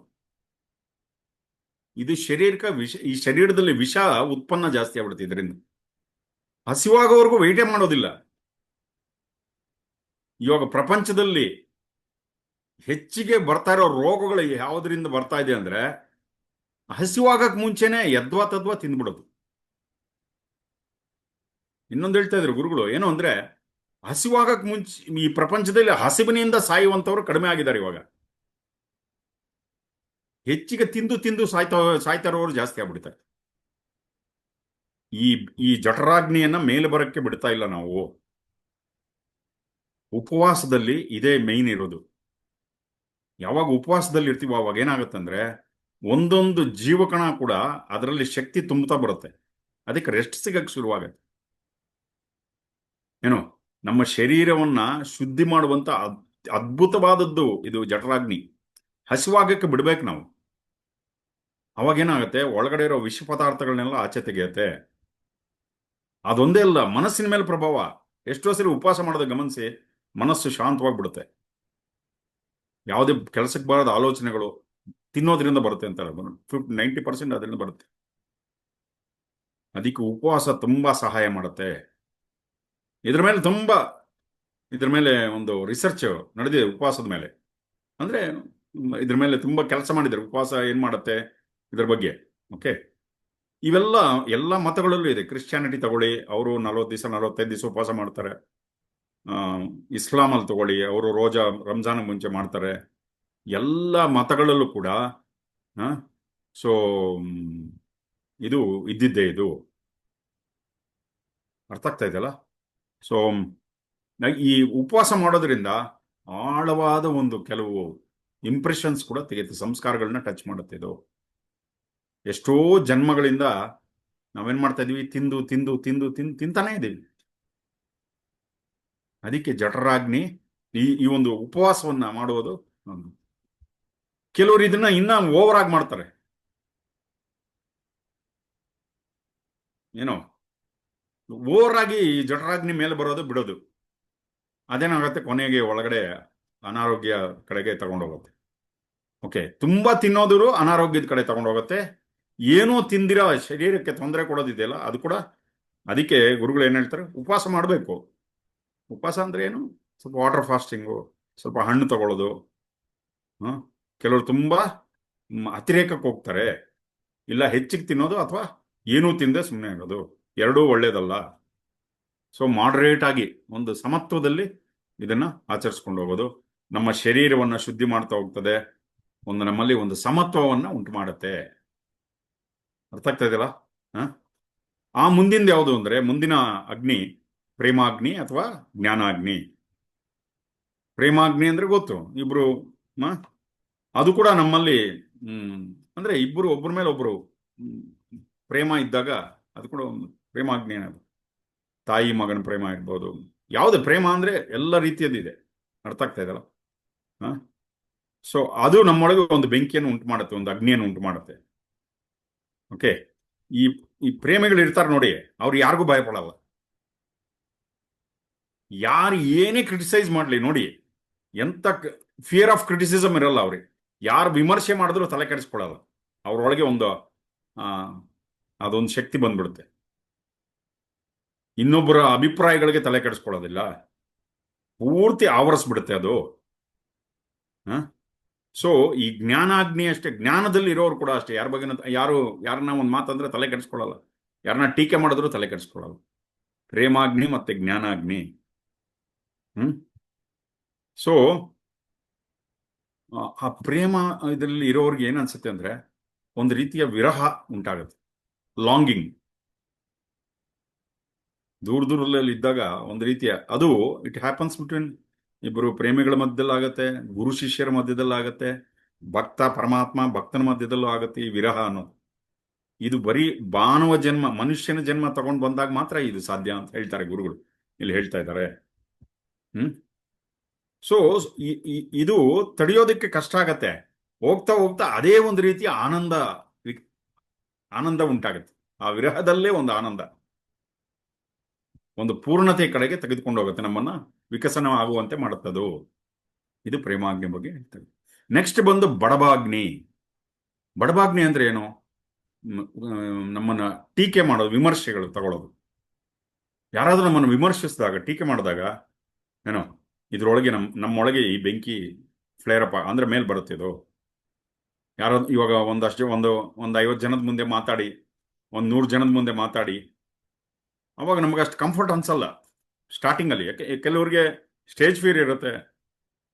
ಇದು ಶರೀರಕ್ಕೆ ಈ ಶರೀರದಲ್ಲಿ ವಿಷ ಉತ್ಪನ್ನ ಜಾಸ್ತಿ ಆಗ್ಬಿಡುತ್ತೆ ಇದರಿಂದ. ಹಸಿವಾಗೋವರೆಗೂ ವೆಯ್ಟೇ ಮಾಡೋದಿಲ್ಲ. ಇವಾಗ ಪ್ರಪಂಚದಲ್ಲಿ ಹೆಚ್ಚಿಗೆ ಬರ್ತಾ ಇರೋ ರೋಗಗಳು ಯಾವುದರಿಂದ ಬರ್ತಾ ಇದೆ ಅಂದ್ರೆ, ಹಸಿವಾಗಕ್ ಮುಂಚೆನೆ ಯದ್ವಾ ತದ್ವಾ ತಿಂದ್ಬಿಡೋದು. ಇನ್ನೊಂದು ಹೇಳ್ತಾ ಇದ್ರು ಗುರುಗಳು, ಏನು ಅಂದ್ರೆ ಹಸಿವಾಗಕ್ ಮುಂಚೆ ಈ ಪ್ರಪಂಚದಲ್ಲಿ ಹಸಿವಿನಿಂದ ಸಾಯುವಂತವ್ರು ಕಡಿಮೆ ಆಗಿದ್ದಾರೆ. ಇವಾಗ ಹೆಚ್ಚಿಗೆ ತಿಂದು ಸಾಯ್ತಾ ಇರೋರು ಜಾಸ್ತಿ ಆಗ್ಬಿಡ್ತಾರೆ. ಈ ಜಠರಾಗ್ನಿಯನ್ನ ಮೇಲೆ ಬರಕ್ಕೆ ಬಿಡ್ತಾ ಇಲ್ಲ ನಾವು. ಉಪವಾಸದಲ್ಲಿ ಇದೇ ಮೇಯ್ನ್ ಇರೋದು. ಯಾವಾಗ ಉಪವಾಸದಲ್ಲಿ ಇರ್ತೀವೋ ಅವಾಗ ಏನಾಗುತ್ತಂದ್ರೆ, ಒಂದೊಂದು ಜೀವಕಣ ಕೂಡ ಅದರಲ್ಲಿ ಶಕ್ತಿ ತುಂಬುತ್ತಾ ಬರುತ್ತೆ, ಅದಕ್ಕೆ ರೆಸ್ಟ್ ಸಿಗಕ್ಕೆ ಶುರುವಾಗತ್ತೆ. ಏನು, ನಮ್ಮ ಶರೀರವನ್ನ ಶುದ್ಧಿ ಮಾಡುವಂತ ಅದ್ಭುತವಾದದ್ದು ಇದು ಜಠರಾಗ್ನಿ. ಹಸಿವಾಗಕ್ಕೆ ಬಿಡ್ಬೇಕು ನಾವು. ಅವಾಗೇನಾಗುತ್ತೆ, ಒಳಗಡೆ ಇರೋ ವಿಷ ಪದಾರ್ಥಗಳನ್ನೆಲ್ಲ ಆಚೆ ತೆಗೆಯುತ್ತೆ. ಅದೊಂದೇ ಅಲ್ಲ, ಮನಸ್ಸಿನ ಮೇಲೆ ಪ್ರಭಾವ. ಎಷ್ಟೋ ಸರಿ ಉಪವಾಸ ಮಾಡೋದು ಗಮನಿಸಿ, ಮನಸ್ಸು ಶಾಂತವಾಗಿಬಿಡುತ್ತೆ. ಯಾವುದೇ ಕೆಲಸಕ್ಕೆ ಬರೋದ ಆಲೋಚನೆಗಳು ತಿನ್ನೋದ್ರಿಂದ ಬರುತ್ತೆ ಅಂತ 90% ಅದರಿಂದ ಬರುತ್ತೆ. ಅದಕ್ಕೆ ಉಪವಾಸ ತುಂಬಾ ಸಹಾಯ ಮಾಡುತ್ತೆ. ಇದ್ರ ಮೇಲೆ ಒಂದು ರಿಸರ್ಚ್ ನಡೆದಿದೆ ಉಪವಾಸದ ಮೇಲೆ. ಅಂದ್ರೆ ಇದ್ರ ಮೇಲೆ ತುಂಬಾ ಕೆಲಸ ಮಾಡಿದ್ದಾರೆ, ಉಪವಾಸ ಏನ್ ಮಾಡುತ್ತೆ ಇದ್ರ ಬಗ್ಗೆ. ಓಕೆ, ಇವೆಲ್ಲ ಎಲ್ಲ ಮತಗಳಲ್ಲೂ ಇದೆ. ಕ್ರಿಶ್ಚಿಯಾನಿಟಿ ತಗೊಳ್ಳಿ, ಅವರು 40 ದಿವಸ 45 ದಿವಸ ಉಪವಾಸ ಮಾಡ್ತಾರೆ. ಇಸ್ಲಾಂ ಅಲ್ಲಿ ತಗೊಳ್ಳಿ, ಅವರು ರೋಜಾ ರಂಜಾನ್ ಮುಂಚೆ ಮಾಡ್ತಾರೆ. ಎಲ್ಲ ಮತಗಳಲ್ಲೂ ಕೂಡ ಸೊ ಇದು ಇದ್ದಿದ್ದೇ. ಇದು ಅರ್ಥ ಆಗ್ತಾ ಇದೆಯಲ್ಲ? ಸೊ ಈ ಉಪವಾಸ ಮಾಡೋದ್ರಿಂದ ಆಳವಾದ ಒಂದು ಕೆಲವು ಇಂಪ್ರೆಷನ್ಸ್ ಕೂಡ ತೆಗೆಯುತ್ತೆ, ಸಂಸ್ಕಾರಗಳನ್ನ ಟಚ್ ಮಾಡುತ್ತೆ. ಇದು ಎಷ್ಟೋ ಜನ್ಮಗಳಿಂದ ನಾವೇನ್ ಮಾಡ್ತಾ ಇದೀವಿ, ತಿಂದು ತಿಂದು ತಿಂದು ತಿಂದು ತಿಂತಾನೇ ಇದೀವಿ. ಅದಕ್ಕೆ ಜಠರಾಗ್ನಿ ಈ ಒಂದು ಉಪವಾಸವನ್ನ ಮಾಡುವುದು. ಕೆಲವರು ಇದನ್ನ ಇನ್ನ ಓವರ್ ಆಗಿ ಮಾಡ್ತಾರೆ. ಏನೋ ಓವರ್ ಆಗಿ ಜಠರಾಗ್ನಿ ಮೇಲೆ ಬರೋದು ಬಿಡೋದು, ಅದೇನಾಗುತ್ತೆ, ಕೊನೆಗೆ ಒಳಗಡೆ ಅನಾರೋಗ್ಯ ಕಡೆಗೆ ತಗೊಂಡೋಗುತ್ತೆ. ಓಕೆ, ತುಂಬಾ ತಿನ್ನೋದ್ರು ಅನಾರೋಗ್ಯದ ಕಡೆ ತಗೊಂಡೋಗುತ್ತೆ. ಏನೋ ತಿಂದಿರೋ ಶರೀರಕ್ಕೆ ತೊಂದರೆ ಕೊಡೋದಿದೆಯಲ್ಲ, ಅದು ಕೂಡ. ಅದಕ್ಕೆ ಗುರುಗಳು ಏನ್ ಹೇಳ್ತಾರೆ, ಉಪವಾಸ ಮಾಡಬೇಕು. ಉಪವಾಸ ಅಂದ್ರೆ ಏನು? ಸ್ವಲ್ಪ ವಾಟರ್ ಫಾಸ್ಟಿಂಗು, ಸ್ವಲ್ಪ ಹಣ್ಣು ತಗೊಳ್ಳೋದು. ಕೆಲವರು ತುಂಬಾ ಅತಿರೇಕಕ್ಕೆ ಹೋಗ್ತಾರೆ, ಇಲ್ಲ ಹೆಚ್ಚಿಗೆ ತಿನ್ನೋದು, ಅಥವಾ ಏನೂ ತಿಂದೆ ಸುಮ್ಮನೆ ಆಗೋದು. ಎರಡೂ ಒಳ್ಳೇದಲ್ಲ. ಸೊ ಮಾಡರೇಟ್ ಆಗಿ ಒಂದು ಸಮತ್ವದಲ್ಲಿ ಇದನ್ನ ಆಚರಿಸ್ಕೊಂಡು ಹೋಗೋದು ನಮ್ಮ ಶರೀರವನ್ನ ಶುದ್ಧಿ ಮಾಡ್ತಾ ಹೋಗ್ತದೆ. ನಮ್ಮಲ್ಲಿ ಒಂದು ಸಮತ್ವವನ್ನ ಉಂಟು ಮಾಡುತ್ತೆ. ಅರ್ಥ ಆಗ್ತಾ ಇದೆಯಲ್ಲ? ಆ ಮುಂದಿನ ಯಾವುದು ಅಂದ್ರೆ, ಮುಂದಿನ ಅಗ್ನಿ ಪ್ರೇಮಾಗ್ನಿ ಅಥವಾ ಜ್ಞಾನಾಗ್ನಿ. ಪ್ರೇಮಾಗ್ನಿ ಅಂದ್ರೆ ಗೊತ್ತು, ಇಬ್ರು ಅದು ಕೂಡ ನಮ್ಮಲ್ಲಿ ಅಂದ್ರೆ ಇಬ್ರು ಒಬ್ಬರ ಮೇಲೆ ಒಬ್ರು ಪ್ರೇಮ ಇದ್ದಾಗ ಅದು ಕೂಡ ಒಂದು ಪ್ರೇಮಾಗ್ನಿ. ಅದು ತಾಯಿ ಮಗನ ಪ್ರೇಮ ಇರ್ಬೋದು, ಯಾವುದೇ ಪ್ರೇಮ ಅಂದ್ರೆ ಎಲ್ಲ ರೀತಿಯದಿದೆ. ಅರ್ಥ ಆಗ್ತಾ ಇದೆಯಲ್ಲ? ಸೊ ಅದು ನಮ್ಮೊಳಗೆ ಒಂದು ಬೆಂಕಿಯನ್ನು ಉಂಟು ಮಾಡುತ್ತೆ, ಒಂದು ಅಗ್ನಿಯನ್ನು ಉಂಟು ಮಾಡುತ್ತೆ. ಓಕೆ, ಈ ಪ್ರೇಮಿಗಳು ಇರ್ತಾರೆ ನೋಡಿ, ಅವ್ರು ಯಾರಿಗೂ ಭಯಪಡಲ್ಲ. ಯಾರು ಏನೇ ಕ್ರಿಟಿಸೈಸ್ ಮಾಡಲಿ ನೋಡಿ, ಎಂತ ಫಿಯರ್ ಆಫ್ ಕ್ರಿಟಿಸಿಸಮ್ ಇರಲ್ಲ ಅವ್ರಿಗೆ. ಯಾರು ವಿಮರ್ಶೆ ಮಾಡಿದ್ರು ತಲೆ ಕೆಡಿಸ್ಕೊಳ್ಳಲ್ಲ. ಅವ್ರೊಳಗೆ ಅದೊಂದು ಶಕ್ತಿ ಬಂದ್ಬಿಡುತ್ತೆ. ಇನ್ನೊಬ್ಬರ ಅಭಿಪ್ರಾಯಗಳಿಗೆ ತಲೆ ಕೆಡಿಸ್ಕೊಳ್ಳೋದಿಲ್ಲ, ಪೂರ್ತಿ ಆವರಿಸ್ಬಿಡುತ್ತೆ ಅದು. ಸೊ ಈ ಜ್ಞಾನಾಗ್ನಿ ಅಷ್ಟೇ, ಜ್ಞಾನದಲ್ಲಿ ಇರೋರು ಕೂಡ ಅಷ್ಟೇ. ಯಾರ ಬಗ್ಗೆ ಯಾರನ್ನ ಒಂದು ಮಾತಂದ್ರೆ ತಲೆ ಕೆಡಿಸ್ಕೊಳ್ಳಲ್ಲ, ಯಾರನ್ನ ಟೀಕೆ ಮಾಡಿದ್ರು ತಲೆ ಕೆಡಿಸ್ಕೊಳ್ಳಲ್ಲ. ಪ್ರೇಮಾಗ್ನಿ ಮತ್ತೆ ಜ್ಞಾನಾಗ್ನಿ. ಸೊ ಆ ಪ್ರೇಮ ಇದರಲ್ಲಿ ಇರೋರಿಗೆ ಏನ್ ಅನ್ಸುತ್ತೆ ಅಂದ್ರೆ, ಒಂದು ರೀತಿಯ ವಿರಹ ಉಂಟಾಗುತ್ತೆ, ಲಾಂಗಿಂಗ್. ದೂರದಲ್ಲಿ ಇದ್ದಾಗ ಒಂದು ರೀತಿಯ ಅದು ಇಟ್ ಹ್ಯಾಪನ್ಸ್ ಬಿಟ್ವೀನ್ ಇಬ್ಬರು ಪ್ರೇಮಿಗಳ ಮಧ್ಯದಲ್ಲಿ ಆಗತ್ತೆ, ಗುರು ಶಿಷ್ಯರ ಮಧ್ಯದಲ್ಲಿ ಆಗತ್ತೆ, ಭಕ್ತ ಪರಮಾತ್ಮ ಭಕ್ತನ ಮಧ್ಯದಲ್ಲೂ ಆಗತ್ತೆ ಈ ವಿರಹ ಅನ್ನೋದು. ಇದು ಬರೀ ಮಾನವ ಜನ್ಮ, ಮನುಷ್ಯನ ಜನ್ಮ ತಗೊಂಡು ಬಂದಾಗ ಮಾತ್ರ ಇದು ಸಾಧ್ಯ ಅಂತ ಹೇಳ್ತಾರೆ ಗುರುಗಳು, ಇಲ್ಲಿ ಹೇಳ್ತಾ ಇದ್ದಾರೆ. ಸೊ ಇದು ತಡೆಯೋದಕ್ಕೆ ಕಷ್ಟ ಆಗತ್ತೆ. ಹೋಗ್ತಾ ಹೋಗ್ತಾ ಅದೇ ಒಂದು ರೀತಿಯ ಆನಂದ ಉಂಟಾಗುತ್ತೆ. ಆ ವಿರಹದಲ್ಲೇ ಒಂದು ಆನಂದ, ಒಂದು ಪೂರ್ಣತೆ ಕಡೆಗೆ ತೆಗೆದುಕೊಂಡು ಹೋಗುತ್ತೆ, ನಮ್ಮನ್ನ ವಿಕಸನ ಆಗುವಂತೆ ಮಾಡುತ್ತದು. ಇದು ಪ್ರೇಮಾಗ್ನಿ ಬಗ್ಗೆ ಹೇಳ್ತೇವೆ. ನೆಕ್ಸ್ಟ್ ಬಂದು ಬಡಬಾಗ್ನಿ. ಬಡಬಾಗ್ನಿ ಅಂದ್ರೆ ಏನು? ನಮ್ಮನ್ನ ಟೀಕೆ ಮಾಡೋದು, ವಿಮರ್ಶೆಗಳು ತಗೊಳ್ಳೋದು. ಯಾರಾದ್ರೂ ನಮ್ಮನ್ನು ವಿಮರ್ಶಿಸಿದಾಗ, ಟೀಕೆ ಮಾಡಿದಾಗ ಏನೋ ಇದ್ರೊಳಗೆ ನಮ್ಮೊಳಗೆ ಈ ಬೆಂಕಿ ಫ್ಲೇರ್ ಅಪ್ ಅಂದ್ರೆ ಮೇಲ್ ಬರುತ್ತೆ. ಇದು ಯಾರೋ ಇವಾಗ ಒಂದು 50 ಜನದ ಮುಂದೆ ಮಾತಾಡಿ, 100 ಜನದ ಮುಂದೆ ಮಾತಾಡಿ, ಅವಾಗ ನಮ್ಗೆ ಅಷ್ಟು ಕಂಫರ್ಟ್ ಅನ್ಸಲ್ಲ ಸ್ಟಾರ್ಟಿಂಗ್ ಅಲ್ಲಿ. ಯಾಕೆ ಕೆಲವ್ರಿಗೆ ಸ್ಟೇಜ್ ಫಿಯರ್ ಇರುತ್ತೆ,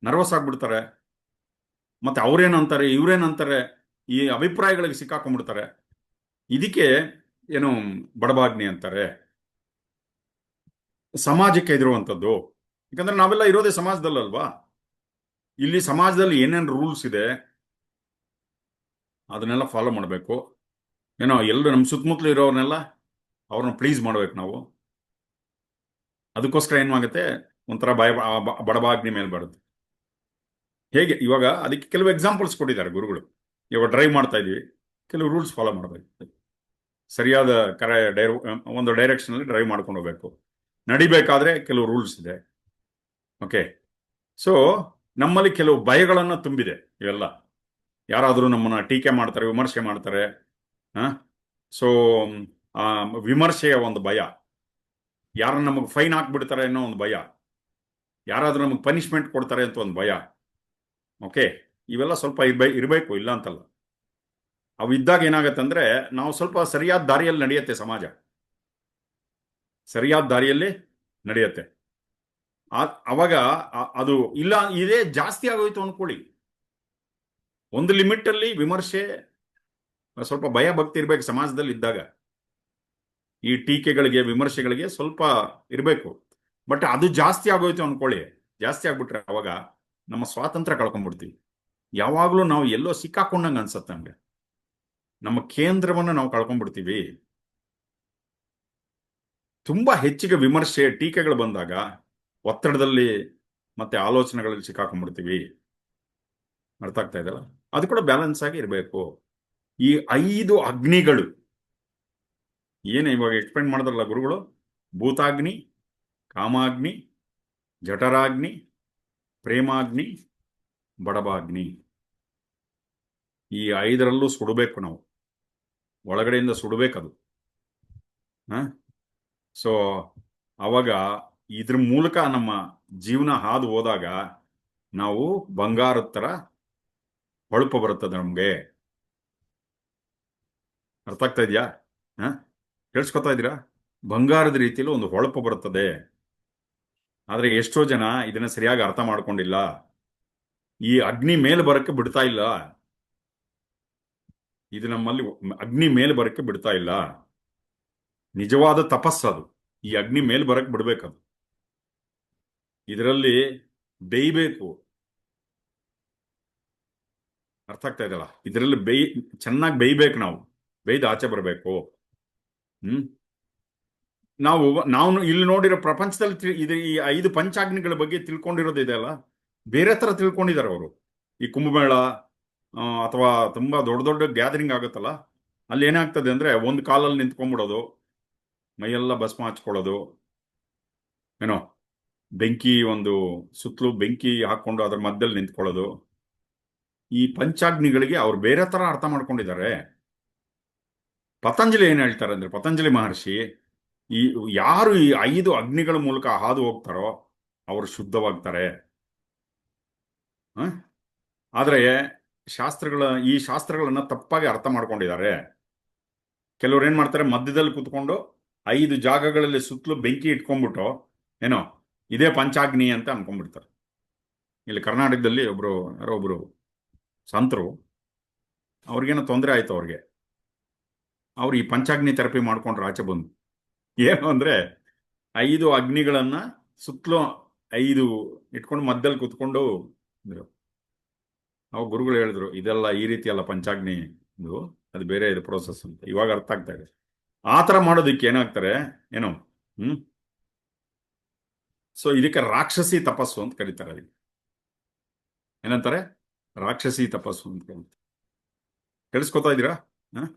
ನರ್ವಸ್ ಆಗ್ಬಿಡ್ತಾರೆ, ಮತ್ತೆ ಅವ್ರೇನಂತಾರೆ ಇವ್ರೇನಂತಾರೆ ಈ ಅಭಿಪ್ರಾಯಗಳಿಗೆ ಸಿಕ್ಕಾಕೊಂಡ್ಬಿಡ್ತಾರೆ. ಇದಕ್ಕೆ ಏನು ಬಡಬಾಗ್ನಿ ಅಂತಾರೆ. ಸಮಾಜಕ್ಕೆ ಇದಿರುವಂಥದ್ದು. ಯಾಕಂದ್ರೆ ನಾವೆಲ್ಲ ಇರೋದೇ ಸಮಾಜದಲ್ಲಲ್ವಾ. ಇಲ್ಲಿ ಸಮಾಜದಲ್ಲಿ ಏನೇನು ರೂಲ್ಸ್ ಇದೆ ಅದನ್ನೆಲ್ಲ ಫಾಲೋ ಮಾಡಬೇಕು. ಏನೋ ಎಲ್ಲರೂ ನಮ್ಮ ಸುತ್ತಮುತ್ತಲು ಇರೋರ್ನೆಲ್ಲ ಅವ್ರನ್ನ ಪ್ಲೀಸ್ ಮಾಡ್ಬೇಕು ನಾವು. ಅದಕ್ಕೋಸ್ಕರ ಏನಾಗುತ್ತೆ, ಒಂಥರ ಬಡಬಾಗ್ನಿ ಮೇಲೆ ಬರುತ್ತೆ. ಹೇಗೆ ಇವಾಗ ಅದಕ್ಕೆ ಕೆಲವು ಎಕ್ಸಾಂಪಲ್ಸ್ ಕೊಟ್ಟಿದ್ದಾರೆ ಗುರುಗಳು. ಇವಾಗ ಡ್ರೈವ್ ಮಾಡ್ತಾ ಇದೀವಿ, ಕೆಲವು ರೂಲ್ಸ್ ಫಾಲೋ ಮಾಡಬೇಕು. ಸರಿಯಾದ ಒಂದು ಡೈರೆಕ್ಷನಲ್ಲಿ ಡ್ರೈವ್ ಮಾಡ್ಕೊಂಡು ಹೋಗ್ಬೇಕು. ನಡಿಬೇಕಾದ್ರೆ ಕೆಲವು ರೂಲ್ಸ್ ಇದೆ. ಓಕೆ, ಸೊ ನಮ್ಮಲ್ಲಿ ಕೆಲವು ಭಯಗಳನ್ನು ತುಂಬಿದೆ ಇವೆಲ್ಲ. ಯಾರಾದರೂ ನಮ್ಮನ್ನ ಟೀಕೆ ಮಾಡ್ತಾರೆ, ವಿಮರ್ಶೆ ಮಾಡ್ತಾರೆ. ಸೊ ವಿಮರ್ಶೆಯ ಒಂದು ಭಯ, ಯಾರನ್ನ ನಮಗೆ ಫೈನ್ ಹಾಕ್ಬಿಡ್ತಾರೆ ಅನ್ನೋ ಒಂದು ಭಯ, ಯಾರಾದ್ರೂ ನಮಗೆ ಪನಿಷ್ಮೆಂಟ್ ಕೊಡ್ತಾರೆ ಅಂತ ಒಂದು ಭಯ. ಓಕೆ, ಇವೆಲ್ಲ ಸ್ವಲ್ಪ ಇರಬೇಕು, ಇಲ್ಲ ಅಂತಲ್ಲ. ಅವು ಇದ್ದಾಗ ಏನಾಗತ್ತಂದ್ರೆ ನಾವು ಸ್ವಲ್ಪ ಸರಿಯಾದ ದಾರಿಯಲ್ಲಿ ನಡೆಯುತ್ತೆ ಸಮಾಜ, ಸರಿಯಾದ ದಾರಿಯಲ್ಲಿ ನಡೆಯುತ್ತೆ. ಅವಾಗ ಅದು ಇಲ್ಲ, ಇದೇ ಜಾಸ್ತಿ ಆಗೋಯ್ತು ಅನ್ಕೊಳ್ಳಿ. ಒಂದು ಲಿಮಿಟ್ ಅಲ್ಲಿ ವಿಮರ್ಶೆ, ಸ್ವಲ್ಪ ಭಯ ಭಕ್ತಿ ಇರ್ಬೇಕು ಸಮಾಜದಲ್ಲಿ ಇದ್ದಾಗ. ಈ ಟೀಕೆಗಳಿಗೆ, ವಿಮರ್ಶೆಗಳಿಗೆ ಸ್ವಲ್ಪ ಇರಬೇಕು. ಬಟ್ ಅದು ಜಾಸ್ತಿ ಆಗೋಯ್ತು ಅನ್ಕೊಳ್ಳಿ, ಜಾಸ್ತಿ ಆಗ್ಬಿಟ್ರೆ ಅವಾಗ ನಮ್ಮ ಸ್ವಾತಂತ್ರ್ಯ ಕಳ್ಕೊಂಡ್ಬಿಡ್ತೀವಿ. ಯಾವಾಗಲೂ ನಾವು ಎಲ್ಲೋ ಸಿಕ್ಕಾಕೊಂಡಂಗೆ ಅನ್ಸತ್ತೆ ನಮ್ಗೆ. ನಮ್ಮ ಕೇಂದ್ರವನ್ನು ನಾವು ಕಳ್ಕೊಂಡ್ಬಿಡ್ತೀವಿ. ತುಂಬಾ ಹೆಚ್ಚಿಗೆ ವಿಮರ್ಶೆ, ಟೀಕೆಗಳು ಬಂದಾಗ ಒತ್ತಡದಲ್ಲಿ ಮತ್ತೆ ಆಲೋಚನೆಗಳಲ್ಲಿ ಸಿಕ್ಕಾಕೊಂಡ್ಬಿಡ್ತೀವಿ. ಅರ್ಥ ಆಗ್ತಾ ಇದೆಯಲ್ಲ? ಅದು ಕೂಡ ಬ್ಯಾಲೆನ್ಸ್ ಆಗಿ ಇರಬೇಕು. ಈ 5 ಅಗ್ನಿಗಳು ಏನು ಇವಾಗ ಎಕ್ಸ್ಪ್ಲೇನ್ ಮಾಡಿದ್ರಲ್ಲ ಗುರುಗಳು, ಭೂತಾಗ್ನಿ, ಕಾಮಾಗ್ನಿ, ಜಠರಾಗ್ನಿ, ಪ್ರೇಮಾಗ್ನಿ, ಬಡಬಾಗ್ನಿ, ಈ 5ರಲ್ಲೂ ಸುಡಬೇಕು ನಾವು, ಒಳಗಡೆಯಿಂದ ಸುಡಬೇಕದು. ಸೊ ಅವಾಗ ಇದ್ರ ಮೂಲಕ ನಮ್ಮ ಜೀವನ ಹಾದು ಹೋದಾಗ ನಾವು ಬಂಗಾರದ ತರ ಹೊಳಪು ಬರುತ್ತದೆ ನಮ್ಗೆ. ಅರ್ಥ ಆಗ್ತಾ ಇದೆಯಾ? ಕೇಳಿಸ್ಕೊತಾ ಇದ್ದೀರಾ? ಬಂಗಾರದ ರೀತಿಯಲ್ಲಿ ಒಂದು ಹೊಳಪು ಬರುತ್ತದೆ. ಆದ್ರೆ ಎಷ್ಟೋ ಜನ ಇದನ್ನ ಸರಿಯಾಗಿ ಅರ್ಥ ಮಾಡ್ಕೊಂಡಿಲ್ಲ. ಈ ಅಗ್ನಿ ಮೇಲೆ ಬರಕ್ಕೆ ಬಿಡ್ತಾ ಇಲ್ಲ. ಇದು ನಮ್ಮಲ್ಲಿ ಅಗ್ನಿ ಮೇಲೆ ಬರಕ್ಕೆ ಬಿಡ್ತಾ ಇಲ್ಲ. ನಿಜವಾದ ತಪಸ್ಸದು. ಈ ಅಗ್ನಿ ಮೇಲೆ ಬರಕ್ಕೆ ಬಿಡ್ಬೇಕದು. ಇದರಲ್ಲಿ ಬೇಯ್ಬೇಕು. ಅರ್ಥ ಆಗ್ತಾ ಇದಲ್ಲ? ಇದರಲ್ಲಿ ಚೆನ್ನಾಗಿ ಬೇಯ್ಬೇಕು. ನಾವು ಬೇಯ್ದು ಆಚೆ ಬರಬೇಕು. ನಾವು ಇಲ್ಲಿ ನೋಡಿರೋ ಪ್ರಪಂಚದಲ್ಲಿ ಇದು ಈ 5 ಪಂಚಾಗ್ನಿಗಳ ಬಗ್ಗೆ ತಿಳ್ಕೊಂಡಿರೋದಿದೆ ಅಲ್ಲ, ಬೇರೆ ತರ ತಿಳ್ಕೊಂಡಿದ್ದಾರೆ ಅವರು. ಈ ಕುಂಭಮೇಳ ಅಥವಾ ತುಂಬಾ ದೊಡ್ಡ ದೊಡ್ಡ ಗ್ಯಾದರಿಂಗ್ ಆಗುತ್ತಲ್ಲ, ಅಲ್ಲಿ ಏನಾಗ್ತದೆ ಅಂದ್ರೆ ಒಂದು ಕಾಲಲ್ಲಿ ನಿಂತ್ಕೊಂಡ್ಬಿಡೋದು, ಮೈಯೆಲ್ಲ ಭಸ್ಮ ಹಚ್ಕೊಳ್ಳೋದು, ಏನೋ ಬೆಂಕಿ, ಒಂದು ಸುತ್ತಲೂ ಬೆಂಕಿ ಹಾಕೊಂಡು ಅದ್ರ ಮಧ್ಯದಲ್ಲಿ ನಿಂತ್ಕೊಳ್ಳೋದು. ಈ ಪಂಚಾಗ್ನಿಗಳಿಗೆ ಅವ್ರು ಬೇರೆ ತರ ಅರ್ಥ ಮಾಡ್ಕೊಂಡಿದ್ದಾರೆ. ಪತಂಜಲಿ ಏನ್ ಹೇಳ್ತಾರೆ ಅಂದ್ರೆ, ಪತಂಜಲಿ ಮಹರ್ಷಿ, ಯಾರು ಈ 5 ಅಗ್ನಿಗಳ ಮೂಲಕ ಹಾದು ಹೋಗ್ತಾರೋ ಅವರು ಶುದ್ಧವಾಗ್ತಾರೆ. ಆದ್ರೆ ಈ ಶಾಸ್ತ್ರಗಳನ್ನ ತಪ್ಪಾಗಿ ಅರ್ಥ ಮಾಡ್ಕೊಂಡಿದ್ದಾರೆ. ಕೆಲವ್ರು ಏನ್ ಮಾಡ್ತಾರೆ, ಮಧ್ಯದಲ್ಲಿ ಕೂತ್ಕೊಂಡು 5 ಜಾಗಗಳಲ್ಲಿ ಸುತ್ತಲೂ ಬೆಂಕಿ ಇಟ್ಕೊಂಡ್ಬಿಟ್ಟು ಏನೋ ಇದೇ ಪಂಚಾಗ್ನಿ ಅಂತ ಅನ್ಕೊಂಡ್ಬಿಡ್ತಾರೆ. ಇಲ್ಲಿ ಕರ್ನಾಟಕದಲ್ಲಿ ಯಾರೋ ಒಬ್ರು ಸಂತರು, ಅವ್ರಿಗೇನೋ ತೊಂದರೆ ಆಯ್ತು. ಅವ್ರು ಈ ಪಂಚಾಗ್ನಿ ಥೆರಪಿ ಮಾಡ್ಕೊಂಡ್ರೆ ಆಚೆ ಬಂದು ಏನು ಅಂದ್ರೆ 5 ಅಗ್ನಿಗಳನ್ನ ಸುತ್ತಲೂ 5 ಇಟ್ಕೊಂಡು ಮಧ್ಯದಲ್ಲಿ ಕೂತ್ಕೊಂಡು ಅವಾಗ ಗುರುಗಳು ಹೇಳಿದ್ರು, ಇದೆಲ್ಲ ಈ ರೀತಿ ಅಲ್ಲ ಪಂಚಾಗ್ನಿ, ಅದು ಬೇರೆ ಇದು ಪ್ರೋಸೆಸ್ ಅಂತ. ಇವಾಗ ಅರ್ಥ ಆಗ್ತಾ ಇದೆ. ಆ ತರ ಮಾಡೋದಕ್ಕೆ ಏನಾಗ್ತಾರೆ ಏನೋ ಸೊ ಇದಕ್ಕೆ ರಾಕ್ಷಸಿ ತಪಸ್ಸು ಅಂತ ಕರೀತಾರೆ. ಅದಕ್ಕೆ ಏನಂತಾರೆ? ರಾಕ್ಷಸಿ ತಪಸ್ಸು ಅಂತ ಕರೀತಾರೆ. ಕೇಳಿಸ್ಕೊತಾ ಇದ್ದೀರಾ?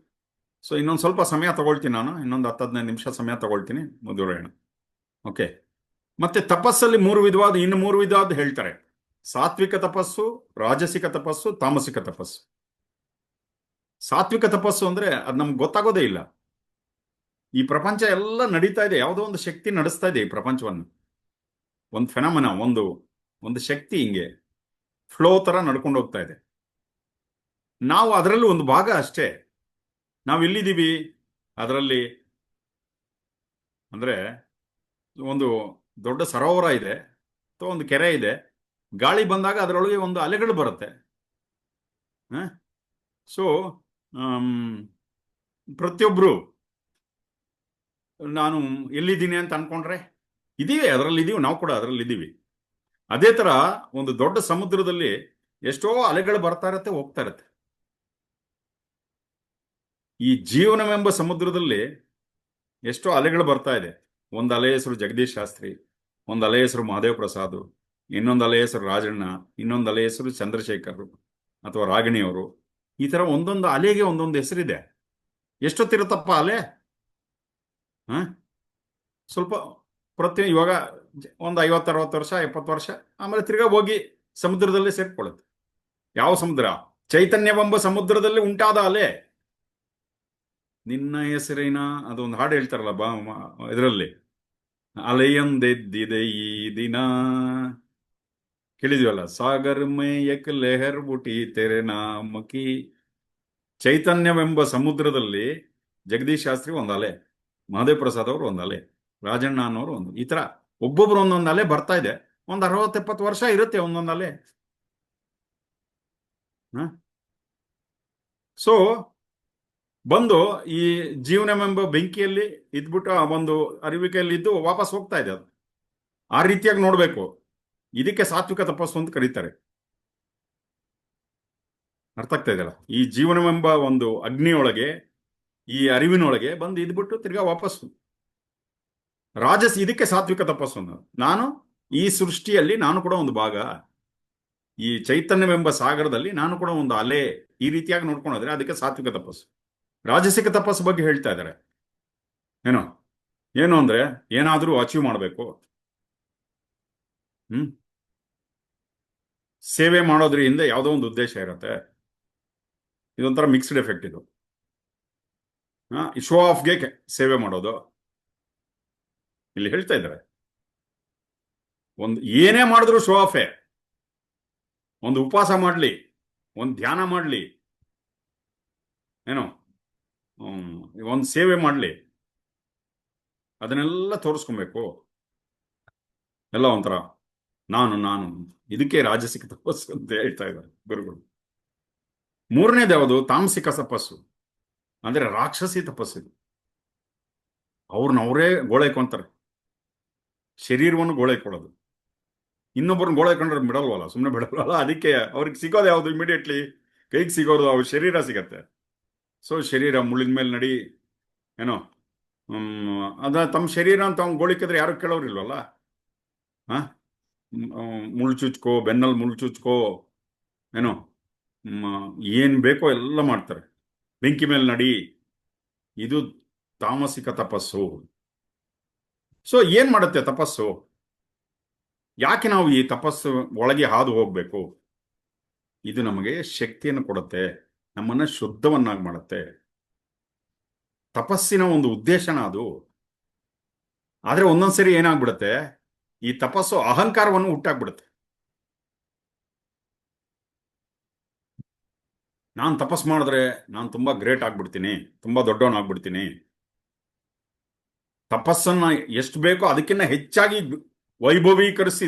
ಸೊ ಇನ್ನೊಂದು ಸ್ವಲ್ಪ ಸಮಯ ತಗೊಳ್ತೀನಿ ನಾನು, ಇನ್ನೊಂದು 10-15 ನಿಮಿಷ ಸಮಯ ತಗೊಳ್ತೀನಿ, ಮುಂದುವರೆಯೋಣ. ಓಕೆ. ಮತ್ತೆ ತಪಸ್ಸಲ್ಲಿ 3 ವಿಧವಾದ ಹೇಳ್ತಾರೆ. ಸಾತ್ವಿಕ ತಪಸ್ಸು, ರಾಜಸಿಕ ತಪಸ್ಸು, ತಾಮಸಿಕ ತಪಸ್ಸು. ಸಾತ್ವಿಕ ತಪಸ್ಸು ಅಂದ್ರೆ ಅದು ನಮ್ಗೆ ಗೊತ್ತಾಗೋದೇ ಇಲ್ಲ. ಈ ಪ್ರಪಂಚ ಎಲ್ಲ ನಡೀತಾ ಇದೆ, ಯಾವುದೋ ಒಂದು ಶಕ್ತಿ ನಡೆಸ್ತಾ ಇದೆ ಈ ಪ್ರಪಂಚವನ್ನು. ಒಂದು ಫೆನಮನ, ಒಂದು ಶಕ್ತಿ ಹಿಂಗೆ ಫ್ಲೋ ತರ ನಡ್ಕೊಂಡು ಹೋಗ್ತಾ ಇದೆ. ನಾವು ಅದರಲ್ಲೂ ಒಂದು ಭಾಗ ಅಷ್ಟೇ. ನಾವು ಎಲ್ಲಿದ್ದೀವಿ ಅದರಲ್ಲಿ ಅಂದ್ರೆ, ಒಂದು ದೊಡ್ಡ ಸರೋವರ ಇದೆ ಅಥವಾ ಒಂದು ಕೆರೆ ಇದೆ, ಗಾಳಿ ಬಂದಾಗ ಅದರೊಳಗೆ ಒಂದು ಅಲೆಗಳು ಬರುತ್ತೆ. ಸೊ ಪ್ರತಿಯೊಬ್ರು ನಾನು ಎಲ್ಲಿದ್ದೀನಿ ಅಂತ ಅನ್ಕೊಂಡ್ರೆ ಇದೀವಿ, ಅದರಲ್ಲಿದ್ದೀವಿ, ನಾವು ಕೂಡ ಅದರಲ್ಲಿದ್ದೀವಿ. ಅದೇ ತರ ಒಂದು ದೊಡ್ಡ ಸಮುದ್ರದಲ್ಲಿ ಎಷ್ಟೋ ಅಲೆಗಳು ಬರ್ತಾ ಇರತ್ತೆ, ಹೋಗ್ತಾ ಇರತ್ತೆ. ಈ ಜೀವನವೆಂಬ ಸಮುದ್ರದಲ್ಲಿ ಎಷ್ಟೋ ಅಲೆಗಳು ಬರ್ತಾ ಇದೆ. ಒಂದು ಅಲೆ ಹೆಸರು ಜಗದೀಶ್ ಶಾಸ್ತ್ರಿ, ಒಂದು ಅಲೆ ಹೆಸರು ಮಹಾದೇವ್ ಪ್ರಸಾದ್, ಇನ್ನೊಂದು ಅಲೆ ಹೆಸರು ರಾಜಣ್ಣ, ಇನ್ನೊಂದು ಅಲೆ ಹೆಸರು ಚಂದ್ರಶೇಖರ್ ಅಥವಾ ರಾಗಿಣಿಯವರು. ಈ ತರ ಒಂದೊಂದು ಅಲೆಗೆ ಒಂದೊಂದು ಹೆಸರಿದೆ. ಎಷ್ಟೊತ್ತಿರುತ್ತಪ್ಪ ಅಲೆ? ಹ ಸ್ವಲ್ಪ ಇವಾಗ ಒಂದು 50-60 ವರ್ಷ, 70 ವರ್ಷ, ಆಮೇಲೆ ತಿರ್ಗಾ ಹೋಗಿ ಸಮುದ್ರದಲ್ಲೇ ಸೇರ್ಕೊಳ್ಳುತ್ತೆ. ಯಾವ ಸಮುದ್ರ? ಚೈತನ್ಯವೆಂಬ ಸಮುದ್ರದಲ್ಲಿ ಉಂಟಾದ ಅಲೆ. ನಿನ್ನ ಹೆಸರಿನ ಅದೊಂದು ಹಾಡು ಹೇಳ್ತಾರಲ್ಲ ಇದರಲ್ಲಿ, ಅಲೆಯಂದೆದ್ದಿದೆ ಈ ದಿನ, ಕೇಳಿದ್ವಲ್ಲ, ಸಾಗರ್ ಮೇ ಎಕ್ ಲೆಹರ್ ಬುಟಿ ತೆರೆ ನಾಮ ಕಿ. ಚೈತನ್ಯವೆಂಬ ಸಮುದ್ರದಲ್ಲಿ ಜಗದೀಶ್ ಶಾಸ್ತ್ರಿ ಒಂದು ಅಲೆ, ಮಹದೇವ್ ಪ್ರಸಾದ್ ಅವರು ಒಂದು ಅಲೆ, ರಾಜಣ್ಣ ಅನ್ನೋರು ಒಂದು, ಈ ತರ ಒಬ್ಬೊಬ್ರು ಒಂದೊಂದು ಅಲೆ ಬರ್ತಾ ಇದೆ. ಒಂದು 60-70 ವರ್ಷ ಇರುತ್ತೆ ಒಂದೊಂದು ಅಲೆ. ಸೊ ಬಂದು ಈ ಜೀವನವೆಂಬ ಬೆಂಕಿಯಲ್ಲಿ ಇದ್ಬಿಟ್ಟು ಆ ಒಂದು ಅರಿವಿಕೆಯಲ್ಲಿ ಇದ್ದು ವಾಪಸ್ ಹೋಗ್ತಾ ಇದೆ ಅದು. ಆ ರೀತಿಯಾಗಿ ನೋಡ್ಬೇಕು. ಇದಕ್ಕೆ ಸಾತ್ವಿಕ ತಪಸ್ಸು ಅಂತ ಕರೀತಾರೆ. ಅರ್ಥ ಆಗ್ತಾ ಇದೆಯಲ್ಲ? ಈ ಜೀವನವೆಂಬ ಒಂದು ಅಗ್ನಿಯೊಳಗೆ, ಈ ಅರಿವಿನೊಳಗೆ ಬಂದು ಇದ್ಬಿಟ್ಟು ತಿರ್ಗಾ ವಾಪಸ್ಸು. ಇದಕ್ಕೆ ಸಾತ್ವಿಕ ತಪಸ್ಸು ಅನ್ನೋದು. ನಾನು ಈ ಸೃಷ್ಟಿಯಲ್ಲಿ ನಾನು ಕೂಡ ಒಂದು ಭಾಗ, ಈ ಚೈತನ್ಯವೆಂಬ ಸಾಗರದಲ್ಲಿ ನಾನು ಕೂಡ ಒಂದು ಅಲೆ, ಈ ರೀತಿಯಾಗಿ ನೋಡ್ಕೊಂಡ್ರೆ ಅದಕ್ಕೆ ಸಾತ್ವಿಕ ತಪಸ್ಸು. ರಾಜಸಿಕ ತಪಸ್ಸು ಬಗ್ಗೆ ಹೇಳ್ತಾ ಇದ್ದಾರೆ. ಏನು ಅಂದ್ರೆ ಏನಾದ್ರೂ ಅಚೀವ್ ಮಾಡಬೇಕು, ಸೇವೆ ಮಾಡೋದ್ರಿಂದ ಯಾವುದೋ ಒಂದು ಉದ್ದೇಶ ಇರುತ್ತೆ. ಇದೊಂಥರ ಮಿಕ್ಸ್ಡ್ ಎಫೆಕ್ಟ್ ಇದು. ಶೋ ಆಫ್ಗೆ ಸೇವೆ ಮಾಡೋದು ಇಲ್ಲಿ ಹೇಳ್ತಾ ಇದ್ದಾರೆ. ಒಂದು ಏನೇ ಮಾಡಿದ್ರು ಶೋ ಆಫೇ. ಒಂದು ಉಪವಾಸ ಮಾಡಲಿ, ಒಂದು ಧ್ಯಾನ ಮಾಡಲಿ, ಒಂದು ಸೇವೆ ಮಾಡಲಿ, ಅದನ್ನೆಲ್ಲ ತೋರಿಸ್ಕೊಬೇಕು. ಎಲ್ಲ ಒಂಥರ ನಾನು ಇದಕ್ಕೆ ರಾಜಸಿಕ ತಪಸ್ಸು ಅಂತ ಹೇಳ್ತಾ ಇದ್ದಾರೆ ಗುರುಗಳು. ಮೂರನೇದು ಯಾವುದು? ತಾಮಸಿಕ ತಪಸ್ಸು, ಅಂದ್ರೆ ರಾಕ್ಷಸಿ ತಪಸ್ಸು. ಅವ್ರನ್ನವರೇ ಗೋಳೈಕೊಂತಾರೆ, ಶರೀರವನ್ನು ಗೋಳೈಕೊಳ್ಳೋದು. ಇನ್ನೊಬ್ಬರನ್ನ ಗೋಳೈಕೊಂಡ್ರೆ ಬಿಡಲ್ವಲ್ಲ, ಸುಮ್ಮನೆ ಬಿಡಲ್ವಲ್ಲ. ಅದಕ್ಕೆ ಅವ್ರಿಗೆ ಸಿಗೋದು ಯಾವುದು? ಇಮಿಡಿಯೇಟ್ಲಿ ಕೈಗೆ ಸಿಗೋದು ಅವ್ರ ಶರೀರ ಸಿಗತ್ತೆ. ಸೊ ಶರೀರ ಮುಳ್ಳಿನ ಮೇಲೆ ನಡಿ, ಅದ ತಮ್ಮ ಶರೀರ ಅಂತ ಅವ್ನು ಗೋಳಿಕಿದ್ರೆ ಯಾರು ಕೇಳೋರಿಲ್ವಲ್ಲ. ಮುಳ್ಳು ಚುಚ್ಕೋ, ಬೆನ್ನಲ್ಲಿ ಮುಳ್ಳು ಚುಚ್ಕೋ, ಏನ್ ಬೇಕೋ ಎಲ್ಲ ಮಾಡ್ತಾರೆ. ಬೆಂಕಿ ಮೇಲೆ ನಡಿ, ಇದು ತಾಮಸಿಕ ತಪಸ್ಸು. ಸೊ ಏನ್ ಮಾಡುತ್ತೆ ತಪಸ್ಸು? ಯಾಕೆ ನಾವು ಈ ತಪಸ್ಸು ಒಳಗೆ ಹಾದು ಹೋಗ್ಬೇಕು? ಇದು ನಮಗೆ ಶಕ್ತಿಯನ್ನು ಕೊಡುತ್ತೆ, ನಮ್ಮನ್ನ ಶುದ್ಧವನ್ನಾಗಿ ಮಾಡುತ್ತೆ. ತಪಸ್ಸಿನ ಒಂದು ಉದ್ದೇಶನ ಅದು. ಆದ್ರೆ ಒಂದೊಂದ್ಸರಿ ಏನಾಗ್ಬಿಡುತ್ತೆ, ಈ ತಪಸ್ಸು ಅಹಂಕಾರವನ್ನು ಹುಟ್ಟಾಕ್ಬಿಡುತ್ತೆ. ನಾನು ತಪಸ್ ಮಾಡಿದ್ರೆ ನಾನು ತುಂಬಾ ಗ್ರೇಟ್ ಆಗ್ಬಿಡ್ತೀನಿ, ತುಂಬಾ ದೊಡ್ಡವನಾಗ್ಬಿಡ್ತೀನಿ. ತಪಸ್ಸನ್ನ ಎಷ್ಟು ಬೇಕೋ ಅದಕ್ಕಿಂತ ಹೆಚ್ಚಾಗಿ ವೈಭವೀಕರಿಸಿ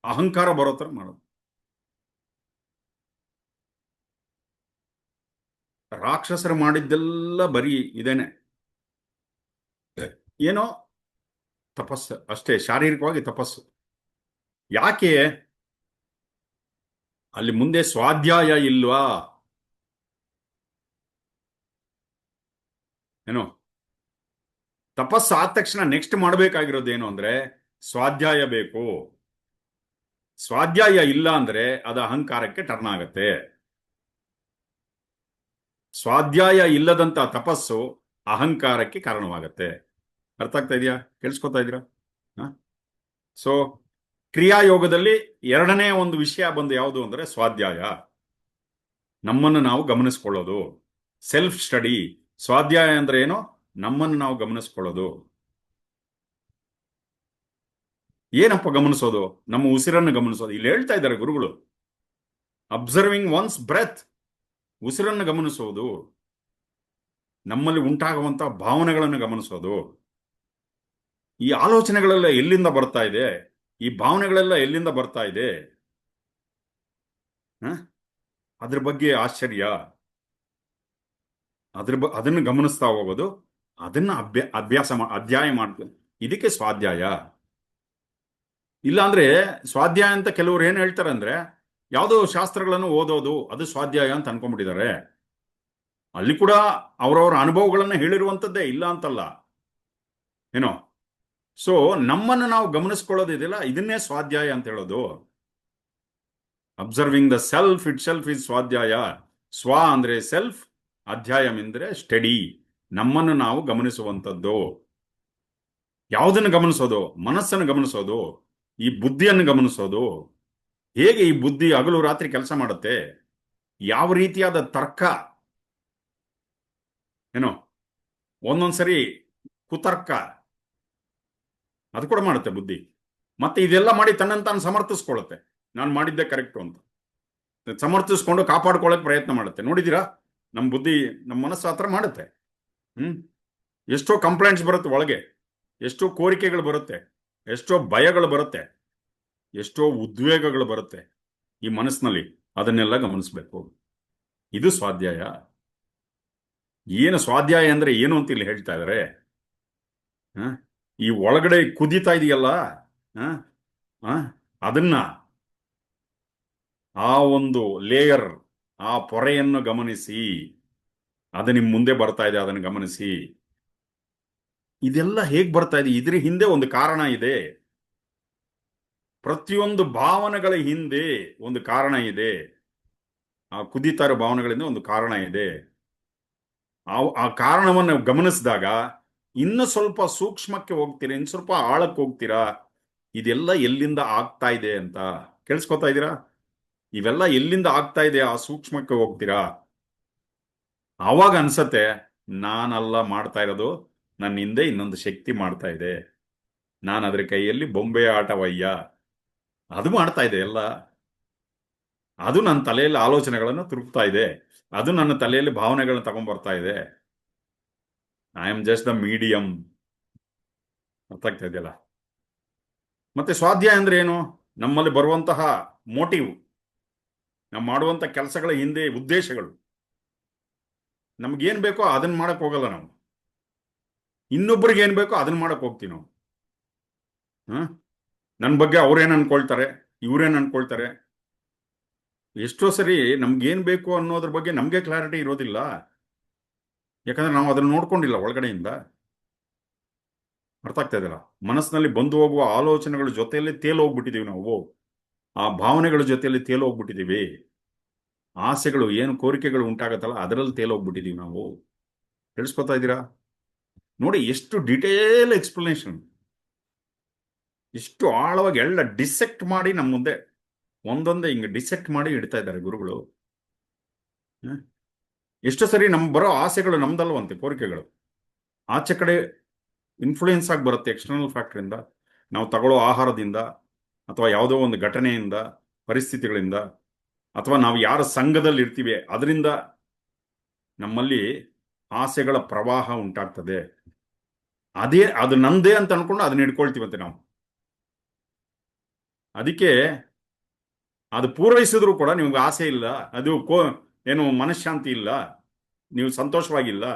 ಅಹಂಕಾರ ಬರೋ ಥರ ಮಾಡೋದು. ರಾಕ್ಷಸರು ಮಾಡಿದ್ದೆಲ್ಲ ಬರೀ ಇದೇನೆ, ಏನೋ ತಪಸ್ಸು ಅಷ್ಟೇ, ಶಾರೀರಿಕವಾಗಿ ತಪಸ್ಸು. ಯಾಕೆ? ಅಲ್ಲಿ ಮುಂದೆ ಸ್ವಾಧ್ಯಾಯ ಇಲ್ವಾ? ತಪಸ್ಸು ಆದ ತಕ್ಷಣ ನೆಕ್ಸ್ಟ್ ಮಾಡಬೇಕಾಗಿರೋದೇನು ಅಂದ್ರೆ ಸ್ವಾಧ್ಯಾಯ ಬೇಕು. ಸ್ವಾಧ್ಯಾಯ ಇಲ್ಲ ಅಂದ್ರೆ ಅದು ಅಹಂಕಾರಕ್ಕೆ ಟರ್ನ್ ಆಗತ್ತೆ. ಸ್ವಾಧ್ಯಾಯ ಇಲ್ಲದಂತ ತಪಸ್ಸು ಅಹಂಕಾರಕ್ಕೆ ಕಾರಣವಾಗತ್ತೆ. ಅರ್ಥ ಆಗ್ತಾ ಇದೆಯಾ? ಕೇಳಿಸ್ಕೊತಾ ಇದೀರಾ? ಸೊ ಕ್ರಿಯಾಯೋಗದಲ್ಲಿ ಎರಡನೇ ಒಂದು ವಿಷಯ ಬಂದು ಯಾವುದು ಅಂದ್ರೆ ಸ್ವಾಧ್ಯಾಯ. ನಮ್ಮನ್ನು ನಾವು ಗಮನಿಸ್ಕೊಳ್ಳೋದು, ಸೆಲ್ಫ್ ಸ್ಟಡಿ. ಸ್ವಾಧ್ಯಾಯ ಅಂದ್ರೆ ಏನು? ನಮ್ಮನ್ನು ನಾವು ಗಮನಿಸ್ಕೊಳ್ಳೋದು. ಏನಪ್ಪ ಗಮನಿಸೋದು? ನಮ್ಮ ಉಸಿರನ್ನು ಗಮನಿಸೋದು. ಇಲ್ಲಿ ಹೇಳ್ತಾ ಇದ್ದಾರೆ ಗುರುಗಳು, ಅಬ್ಸರ್ವಿಂಗ್ ಒನ್ಸ್ ಬ್ರೆತ್. ಉಸಿರನ್ನು ಗಮನಿಸೋದು, ನಮ್ಮಲ್ಲಿ ಉಂಟಾಗುವಂತಹ ಭಾವನೆಗಳನ್ನು ಗಮನಿಸೋದು. ಈ ಆಲೋಚನೆಗಳೆಲ್ಲ ಎಲ್ಲಿಂದ ಬರ್ತಾ ಇದೆ, ಈ ಭಾವನೆಗಳೆಲ್ಲ ಎಲ್ಲಿಂದ ಬರ್ತಾ ಇದೆ, ಅದ್ರ ಬಗ್ಗೆ ಆಶ್ಚರ್ಯ, ಅದನ್ನು ಗಮನಿಸ್ತಾ ಹೋಗೋದು, ಅದನ್ನ ಅಧ್ಯಾಯ ಮಾಡ್ತೀವಿ. ಇದಕ್ಕೆ ಸ್ವಾಧ್ಯಾಯ. ಇಲ್ಲಾಂದ್ರೆ ಸ್ವಾಧ್ಯಾಯ ಅಂತ ಕೆಲವರು ಏನ್ ಹೇಳ್ತಾರೆ ಅಂದ್ರೆ, ಯಾವುದೋ ಶಾಸ್ತ್ರಗಳನ್ನು ಓದೋದು ಅದು ಸ್ವಾಧ್ಯಾಯ ಅಂತ ಅನ್ಕೊಂಡ್ಬಿಟ್ಟಿದ್ದಾರೆ. ಅಲ್ಲಿ ಕೂಡ ಅವರವರ ಅನುಭವಗಳನ್ನ ಹೇಳಿರುವಂಥದ್ದೇ, ಇಲ್ಲ ಅಂತಲ್ಲ. ಸೊ ನಮ್ಮನ್ನು ನಾವು ಗಮನಿಸ್ಕೊಳ್ಳೋದಿದೆಯಲ್ಲ, ಇದನ್ನೇ ಸ್ವಾಧ್ಯಾಯ ಅಂತ ಹೇಳೋದು. Observing the self it self is ಸ್ವಾಧ್ಯಾಯ. ಸ್ವ ಅಂದ್ರೆ ಸೆಲ್ಫ್, ಅಧ್ಯಾಯ ಅಂದ್ರೆ ಸ್ಟಡಿ. ನಮ್ಮನ್ನು ನಾವು ಗಮನಿಸುವಂಥದ್ದು. ಯಾವುದನ್ನು ಗಮನಿಸೋದು? ಮನಸ್ಸನ್ನು ಗಮನಿಸೋದು, ಈ ಬುದ್ಧಿಯನ್ನು ಗಮನಿಸೋದು. ಹೇಗೆ ಈ ಬುದ್ಧಿ ಹಗಲು ರಾತ್ರಿ ಕೆಲಸ ಮಾಡುತ್ತೆ, ಯಾವ ರೀತಿಯಾದ ತರ್ಕ, ಏನೋ ಒಂದೊಂದ್ಸರಿ ಕುತರ್ಕ, ಅದು ಕೂಡ ಮಾಡುತ್ತೆ ಬುದ್ಧಿ. ಮತ್ತೆ ಇದೆಲ್ಲ ಮಾಡಿ ತನ್ನನ್ನು ತಾನು ಸಮರ್ಥಿಸ್ಕೊಳ್ಳುತ್ತೆ, ನಾನು ಮಾಡಿದ್ದೆ ಕರೆಕ್ಟು ಅಂತ ಸಮರ್ಥಿಸ್ಕೊಂಡು ಕಾಪಾಡ್ಕೊಳ್ಳೋಕೆ ಪ್ರಯತ್ನ ಮಾಡುತ್ತೆ. ನೋಡಿದ್ದೀರಾ, ನಮ್ಮ ಬುದ್ಧಿ, ನಮ್ಮ ಮನಸ್ಸು ಹತ್ರ ಮಾಡುತ್ತೆ. ಎಷ್ಟೋ ಕಂಪ್ಲೇಂಟ್ಸ್ ಬರುತ್ತೆ ಒಳಗೆ, ಎಷ್ಟೋ ಕೋರಿಕೆಗಳು ಬರುತ್ತೆ, ಎಷ್ಟೋ ಭಯಗಳು ಬರುತ್ತೆ, ಎಷ್ಟೋ ಉದ್ವೇಗಗಳು ಬರುತ್ತೆ ಈ ಮನಸ್ಸಿನಲ್ಲಿ. ಅದನ್ನೆಲ್ಲ ಗಮನಿಸ್ಬೇಕು. ಇದು ಸ್ವಾಧ್ಯಾಯ. ಏನು ಸ್ವಾಧ್ಯಾಯ ಅಂದ್ರೆ ಏನು ಅಂತ ಇಲ್ಲಿ ಹೇಳ್ತಾ ಇದಾರೆ. ಈ ಒಳಗಡೆ ಕುದೀತಾ ಇದೆಯಲ್ಲ, ಅದನ್ನ, ಆ ಒಂದು ಲೇಯರ್, ಆ ಪೊರೆಯನ್ನು ಗಮನಿಸಿ. ಅದು ನಿಮ್ ಮುಂದೆ ಬರ್ತಾ ಇದೆ, ಅದನ್ನು ಗಮನಿಸಿ. ಇದೆಲ್ಲ ಹೇಗ್ ಬರ್ತಾ ಇದೆ? ಇದ್ರ ಹಿಂದೆ ಒಂದು ಕಾರಣ ಇದೆ. ಪ್ರತಿಯೊಂದು ಭಾವನೆಗಳ ಹಿಂದೆ ಒಂದು ಕಾರಣ ಇದೆ. ಆ ಕುದೀತಾ ಇರೋ ಭಾವನೆಗಳಿಂದ ಒಂದು ಕಾರಣ ಇದೆ. ಆ ಕಾರಣವನ್ನು ಗಮನಿಸಿದಾಗ ಇನ್ನು ಸ್ವಲ್ಪ ಸೂಕ್ಷ್ಮಕ್ಕೆ ಹೋಗ್ತೀರಾ, ಇನ್ನು ಸ್ವಲ್ಪ ಆಳಕ್ಕೆ ಹೋಗ್ತೀರಾ. ಇದೆಲ್ಲ ಎಲ್ಲಿಂದ ಆಗ್ತಾ ಇದೆ ಅಂತ ಕೇಳಿಸ್ಕೊತಾ ಇದ್ದೀರಾ? ಇವೆಲ್ಲ ಎಲ್ಲಿಂದ ಆಗ್ತಾ ಇದೆ, ಆ ಸೂಕ್ಷ್ಮಕ್ಕೆ ಹೋಗ್ತೀರಾ. ಆವಾಗ ಅನ್ಸತ್ತೆ, ನಾನಲ್ಲ ಮಾಡ್ತಾ ಇರೋದು, ನನ್ನ ಹಿಂದೆ ಇನ್ನೊಂದು ಶಕ್ತಿ ಮಾಡ್ತಾ ಇದೆ. ನಾನು ಅದ್ರ ಕೈಯಲ್ಲಿ ಬೊಂಬೆಯ ಆಟವಯ್ಯ, ಅದು ಮಾಡ್ತಾ ಇದೆ ಎಲ್ಲ. ಅದು ನನ್ನ ತಲೆಯಲ್ಲಿ ಆಲೋಚನೆಗಳನ್ನು ತುರುಕ್ತಾ ಇದೆ, ಅದು ನನ್ನ ತಲೆಯಲ್ಲಿ ಭಾವನೆಗಳನ್ನ ತಗೊಂಡ್ಬರ್ತಾ ಇದೆ. I am just the medium. ಅರ್ಥ ಆಗ್ತಾ ಇದೆಯಲ್ಲ? ಮತ್ತೆ ಸ್ವಾಧ್ಯಾಯ ಅಂದ್ರೆ ಏನು? ನಮ್ಮಲ್ಲಿ ಬರುವಂತಹ ಮೋಟಿವ್, ನಾವು ಮಾಡುವಂತ ಕೆಲಸಗಳ ಹಿಂದೆ ಉದ್ದೇಶಗಳು. ನಮ್ಗೇನ್ ಬೇಕೋ ಅದನ್ನ ಮಾಡಕ್ ಹೋಗಲ್ಲ ನಾವು, ಇನ್ನೊಬ್ರಿಗೆ ಏನ್ ಬೇಕೋ ಅದನ್ನ ಮಾಡಕ್ ಹೋಗ್ತೀವಿ ನಾವು. ನನ್ನ ಬಗ್ಗೆ ಅವ್ರೇನ್ ಅನ್ಕೊಳ್ತಾರೆ, ಇವ್ರೇನ್ ಅನ್ಕೊಳ್ತಾರೆ. ಎಷ್ಟೋ ಸರಿ ನಮ್ಗೇನ್ ಬೇಕು ಅನ್ನೋದ್ರ ಬಗ್ಗೆ ನಮ್ಗೆ ಕ್ಲಾರಿಟಿ ಇರೋದಿಲ್ಲ, ಯಾಕಂದ್ರೆ ನಾವು ಅದನ್ನ ನೋಡ್ಕೊಂಡಿಲ್ಲ ಒಳಗಡೆಯಿಂದ. ಅರ್ಥ ಆಗ್ತಾ ಇದೆಯಲ್ಲ? ಮನಸ್ಸಿನಲ್ಲಿ ಬಂದು ಹೋಗುವ ಆಲೋಚನೆಗಳ ಜೊತೆಯಲ್ಲಿ ತೇಲೋಗ್ಬಿಟ್ಟಿದೀವಿ ನಾವು, ಆ ಭಾವನೆಗಳ ಜೊತೆಯಲ್ಲಿ ತೇಲೋಗ್ಬಿಟ್ಟಿದೀವಿ. ಆಸೆಗಳು, ಏನು ಕೋರಿಕೆಗಳು ಉಂಟಾಗತ್ತಲ್ಲ, ಅದರಲ್ಲಿ ತೇಲೋಗ್ಬಿಟ್ಟಿದೀವಿ ನಾವು. ತಿಳಿಸ್ಕೊತಾ ಇದ್ದೀರಾ? ನೋಡಿ, ಎಷ್ಟು ಡಿಟೇಲ್ ಎಕ್ಸ್ಪ್ಲನೇಷನ್, ಇಷ್ಟು ಆಳವಾಗಿ ಎಲ್ಲ ಡಿಸೆಕ್ಟ್ ಮಾಡಿ ನಮ್ಮ ಮುಂದೆ ಒಂದೊಂದೇ ಹಿಂಗೆ ಡಿಸೆಕ್ಟ್ ಮಾಡಿ ಇಡ್ತಾ ಇದ್ದಾರೆ ಗುರುಗಳು. ಎಷ್ಟು ಸರಿ ನಮ್ಗೆ ಬರೋ ಆಸೆಗಳು ನಮ್ದಲ್ವಂತೆ, ಕೋರಿಕೆಗಳು ಆಚೆ ಕಡೆ ಇನ್ಫ್ಲೂಯೆನ್ಸ್ ಆಗಿ ಬರುತ್ತೆ ಎಕ್ಸ್ಟರ್ನಲ್ ಫ್ಯಾಕ್ಟರ್ ಇಂದ, ನಾವು ತಗೊಳ್ಳೋ ಆಹಾರದಿಂದ, ಅಥವಾ ಯಾವುದೋ ಒಂದು ಘಟನೆಯಿಂದ, ಪರಿಸ್ಥಿತಿಗಳಿಂದ, ಅಥವಾ ನಾವು ಯಾರ ಸಂಘದಲ್ಲಿ ಇರ್ತೀವಿ ಅದರಿಂದ ನಮ್ಮಲ್ಲಿ ಆಸೆಗಳ ಪ್ರವಾಹ ಉಂಟಾಗ್ತದೆ. ಅದು ನಂದೇ ಅಂತ ಅನ್ಕೊಂಡು ಅದನ್ನ ಹಿಡ್ಕೊಳ್ತೀವಂತೆ ನಾವು. ಅದಕ್ಕೆ ಅದು ಪೂರೈಸಿದ್ರು ಕೂಡ ನಿಮ್ಗೆ ಆಸೆ ಇಲ್ಲ, ಅದು ಏನು ಮನಃಶಾಂತಿ ಇಲ್ಲ, ನೀವು ಸಂತೋಷವಾಗಿಲ್ಲ.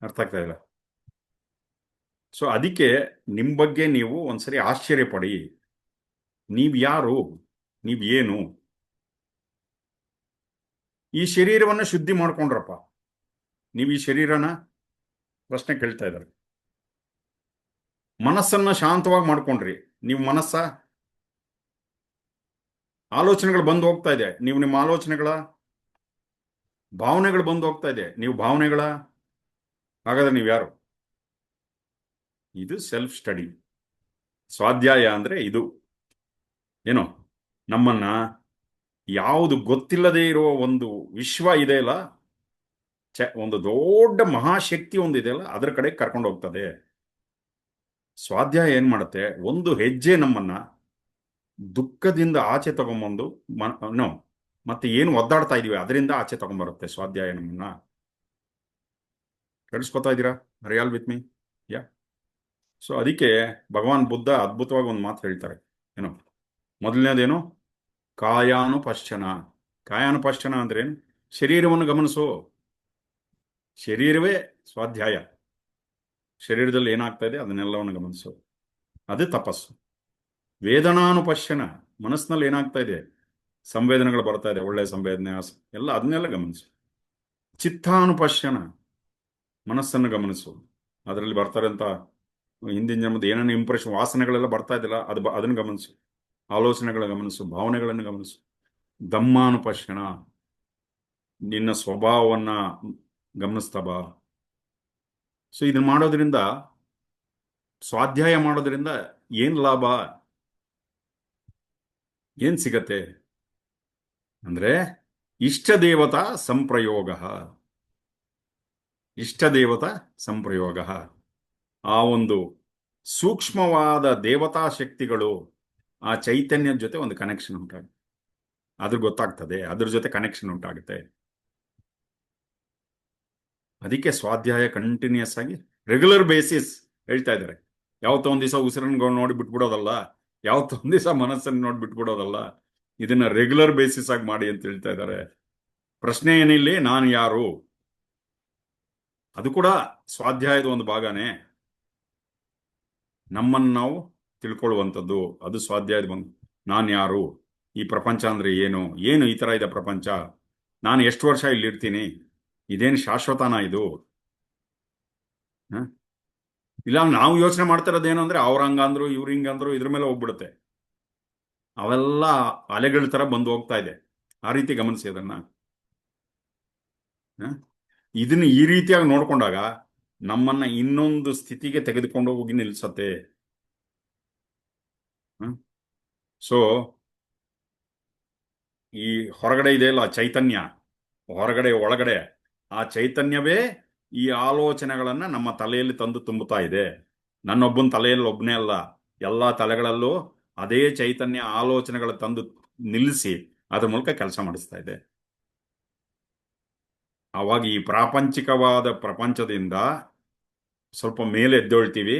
ಅರ್ಥ ಆಗ್ತಾ ಇಲ್ಲ? ಸೊ ಅದಕ್ಕೆ ನಿಮ್ ಬಗ್ಗೆ ನೀವು ಒಂದ್ಸರಿ ಆಶ್ಚರ್ಯ ಪಡಿ. ನೀವ್ ಯಾರು? ನೀವ್ ಏನು? ಈ ಶರೀರವನ್ನ ಶುದ್ಧಿ ಮಾಡ್ಕೊಂಡ್ರಪ್ಪ, ನೀವು ಈ ಶರೀರನ ಪ್ರಶ್ನೆ ಕೇಳ್ತಾ ಇದ್ದಾರೆ. ಮನಸ್ಸನ್ನ ಶಾಂತವಾಗಿ ಮಾಡ್ಕೊಂಡ್ರಿ, ನೀವು ಮನಸ್ಸ, ಆಲೋಚನೆಗಳು ಬಂದು ಹೋಗ್ತಾ ಇದೆ, ನೀವು ನಿಮ್ಮ ಆಲೋಚನೆಗಳ, ಭಾವನೆಗಳು ಬಂದು ಹೋಗ್ತಾ ಇದೆ, ನೀವು ಭಾವನೆಗಳ. ಹಾಗಾದ್ರೆ ನೀವು ಯಾರು? ಇದು ಸೆಲ್ಫ್ ಸ್ಟಡಿ. ಸ್ವಾಧ್ಯಾಯ ಅಂದ್ರೆ ಇದು. ಏನು, ನಮ್ಮನ್ನ ಯಾವುದು ಗೊತ್ತಿಲ್ಲದೆ ಇರುವ ಒಂದು ವಿಶ್ವ ಇದೆಯಲ್ಲ, ಒಂದು ದೊಡ್ಡ ಮಹಾಶಕ್ತಿ ಒಂದು ಇದೆಯಲ್ಲ, ಅದರ ಕಡೆ ಕರ್ಕೊಂಡು ಹೋಗ್ತದೆ. ಸ್ವಾಧ್ಯಾಯ ಏನ್ ಮಾಡುತ್ತೆ? ಒಂದು ಹೆಜ್ಜೆ ನಮ್ಮನ್ನ ದುಃಖದಿಂದ ಆಚೆ ತಗೊಂಬಂದು, ಮತ್ತೆ ಏನು ಒದ್ದಾಡ್ತಾ ಇದೀವಿ ಅದರಿಂದ ಆಚೆ ತಗೊಂಡ್ಬರುತ್ತೆ ಸ್ವಾಧ್ಯಾಯ ನಮ್ಮನ್ನ. ಕೇಳಿಸ್ಕೊತಾ ಇದ್ದೀರಾ? Real with me? Yeah. So ಅದಕ್ಕೆ ಭಗವಾನ್ ಬುದ್ಧ ಅದ್ಭುತವಾಗಿ ಒಂದು ಮಾತು ಹೇಳ್ತಾರೆ. ಏನು? ಮೊದಲನೇದೇನು? ಕಾಯಾನುಪಶ್ಚನ. ಕಾಯಾನುಪಶ್ಚನ ಅಂದ್ರೆ ಶರೀರವನ್ನು ಗಮನಿಸು. ಶರೀರವೇ ಸ್ವಾಧ್ಯಾಯ. ಶರೀರದಲ್ಲಿ ಏನಾಗ್ತಾ ಇದೆ ಅದನ್ನೆಲ್ಲವನ್ನು ಗಮನಿಸು, ಅದು ತಪಸ್ಸು. ವೇದನಾನುಪಶ್ಚನ, ಮನಸ್ಸಿನಲ್ಲಿ ಏನಾಗ್ತಾ ಇದೆ, ಸಂವೇದನೆಗಳು ಬರ್ತಾ ಇದೆ, ಒಳ್ಳೆ ಸಂವೇದನೆ, ಎಲ್ಲ ಅದನ್ನೆಲ್ಲ ಗಮನಿಸು. ಚಿತ್ತಾನುಪಶ್ಚನ, ಮನಸ್ಸನ್ನು ಗಮನಿಸು. ಅದರಲ್ಲಿ ಬರ್ತಾರಂತ ಹಿಂದಿನ ಜನ್ಮದ ಏನೇನು ಇಂಪ್ರೆಷನ್ ವಾಸನೆಗಳೆಲ್ಲ ಬರ್ತಾ ಇದ್ದಿಲ್ಲ, ಅದನ್ನು ಗಮನಿಸು. ಆಲೋಚನೆಗಳ ಗಮನಿಸು, ಭಾವನೆಗಳನ್ನು ಗಮನಿಸು. ದಮ್ಮಾನುಪಶ್ಯಣ, ನಿನ್ನ ಸ್ವಭಾವವನ್ನ ಗಮನಿಸ್ತಾ ಬಾ. ಸೊ ಇದನ್ನ ಮಾಡೋದ್ರಿಂದ, ಸ್ವಾಧ್ಯಾಯ ಮಾಡೋದ್ರಿಂದ ಏನ್ ಲಾಭ, ಏನ್ ಸಿಗತ್ತೆ ಅಂದ್ರೆ ಇಷ್ಟ ದೇವತಾ ಸಂಪ್ರಯೋಗ. ಇಷ್ಟ ದೇವತಾ ಸಂಪ್ರಯೋಗ, ಆ ಒಂದು ಸೂಕ್ಷ್ಮವಾದ ದೇವತಾ ಶಕ್ತಿಗಳು, ಆ ಚೈತನ್ಯದ ಜೊತೆ ಒಂದು ಕನೆಕ್ಷನ್ ಉಂಟಾಗುತ್ತೆ. ಅದ್ರ ಗೊತ್ತಾಗ್ತದೆ, ಅದ್ರ ಜೊತೆ ಕನೆಕ್ಷನ್ ಉಂಟಾಗುತ್ತೆ. ಅದಕ್ಕೆ ಸ್ವಾಧ್ಯಾಯ ಕಂಟಿನ್ಯೂಸ್ ಆಗಿ ರೆಗ್ಯುಲರ್ ಬೇಸಿಸ್ ಹೇಳ್ತಾ ಇದ್ದಾರೆ. ಯಾವತ್ತೋ ಒಂದ್ ದಿವಸ ಉಸಿರನ್ನು ನೋಡಿ ಬಿಟ್ಬಿಡೋದಲ್ಲ, ಯಾವತ್ತೋ ಒಂದ್ ದಿವಸ ಮನಸ್ಸನ್ನು ನೋಡಿ ಬಿಟ್ಬಿಡೋದಲ್ಲ, ಇದನ್ನ ರೆಗ್ಯುಲರ್ ಬೇಸಿಸ್ ಆಗಿ ಮಾಡಿ ಅಂತ ಹೇಳ್ತಾ ಇದ್ದಾರೆ. ಪ್ರಶ್ನೆ ಏನಿಲ್ಲಿ, ನಾನು ಯಾರು? ಅದು ಕೂಡ ಸ್ವಾಧ್ಯಾಯದ ಒಂದು ಭಾಗನೇ. ನಮ್ಮನ್ನು ನಾವು ತಿಳ್ಕೊಳ್ಳುವಂಥದ್ದು ಅದು ಸ್ವಾಧ್ಯಾಯದ ಬಂದು. ನಾನು ಯಾರು, ಈ ಪ್ರಪಂಚ ಅಂದ್ರೆ ಏನು, ಏನು ಈ ತರ ಇದೆ ಪ್ರಪಂಚ, ನಾನು ಎಷ್ಟು ವರ್ಷ ಇಲ್ಲಿರ್ತೀನಿ, ಇದೇನು ಶಾಶ್ವತನ ಇದು? ಇಲ್ಲ ನಾವು ಯೋಚನೆ ಮಾಡ್ತಾ ಇರೋದೇನು ಅಂದ್ರೆ ಅವ್ರ ಹಂಗಂದ್ರು ಇವ್ರ ಹಿಂಗಂದ್ರು ಇದ್ರ ಮೇಲೆ ಹೋಗ್ಬಿಡುತ್ತೆ. ಅವೆಲ್ಲ ಅಲೆಗಳ ತರ ಬಂದು ಹೋಗ್ತಾ ಇದೆ. ಆ ರೀತಿ ಗಮನಿಸಿ ಅದನ್ನ. ಇದನ್ನ ಈ ರೀತಿಯಾಗಿ ನೋಡ್ಕೊಂಡಾಗ ನಮ್ಮನ್ನ ಇನ್ನೊಂದು ಸ್ಥಿತಿಗೆ ತೆಗೆದುಕೊಂಡು ಹೋಗಿ ನಿಲ್ಸತ್ತೆ. ಸೊ ಈ ಹೊರಗಡೆ ಇದೆಯಲ್ಲ ಚೈತನ್ಯ, ಹೊರಗಡೆ ಒಳಗಡೆ ಆ ಚೈತನ್ಯವೇ ಈ ಆಲೋಚನೆಗಳನ್ನ ನಮ್ಮ ತಲೆಯಲ್ಲಿ ತಂದು ತುಂಬುತ್ತಾ ಇದೆ. ನನ್ನೊಬ್ಬನ ತಲೆಯಲ್ಲಿ ಒಬ್ಬನೇ ಅಲ್ಲ, ಎಲ್ಲಾ ತಲೆಗಳಲ್ಲೂ ಅದೇ ಚೈತನ್ಯ ಆಲೋಚನೆಗಳ ತಂದು ನಿಲ್ಲಿಸಿ ಅದ್ರ ಮೂಲಕ ಕೆಲಸ ಮಾಡಿಸ್ತಾ ಇದೆ. ಆವಾಗ ಈ ಪ್ರಾಪಂಚಿಕವಾದ ಪ್ರಪಂಚದಿಂದ ಸ್ವಲ್ಪ ಮೇಲೆ ಎದ್ದೊಳ್ತೀವಿ,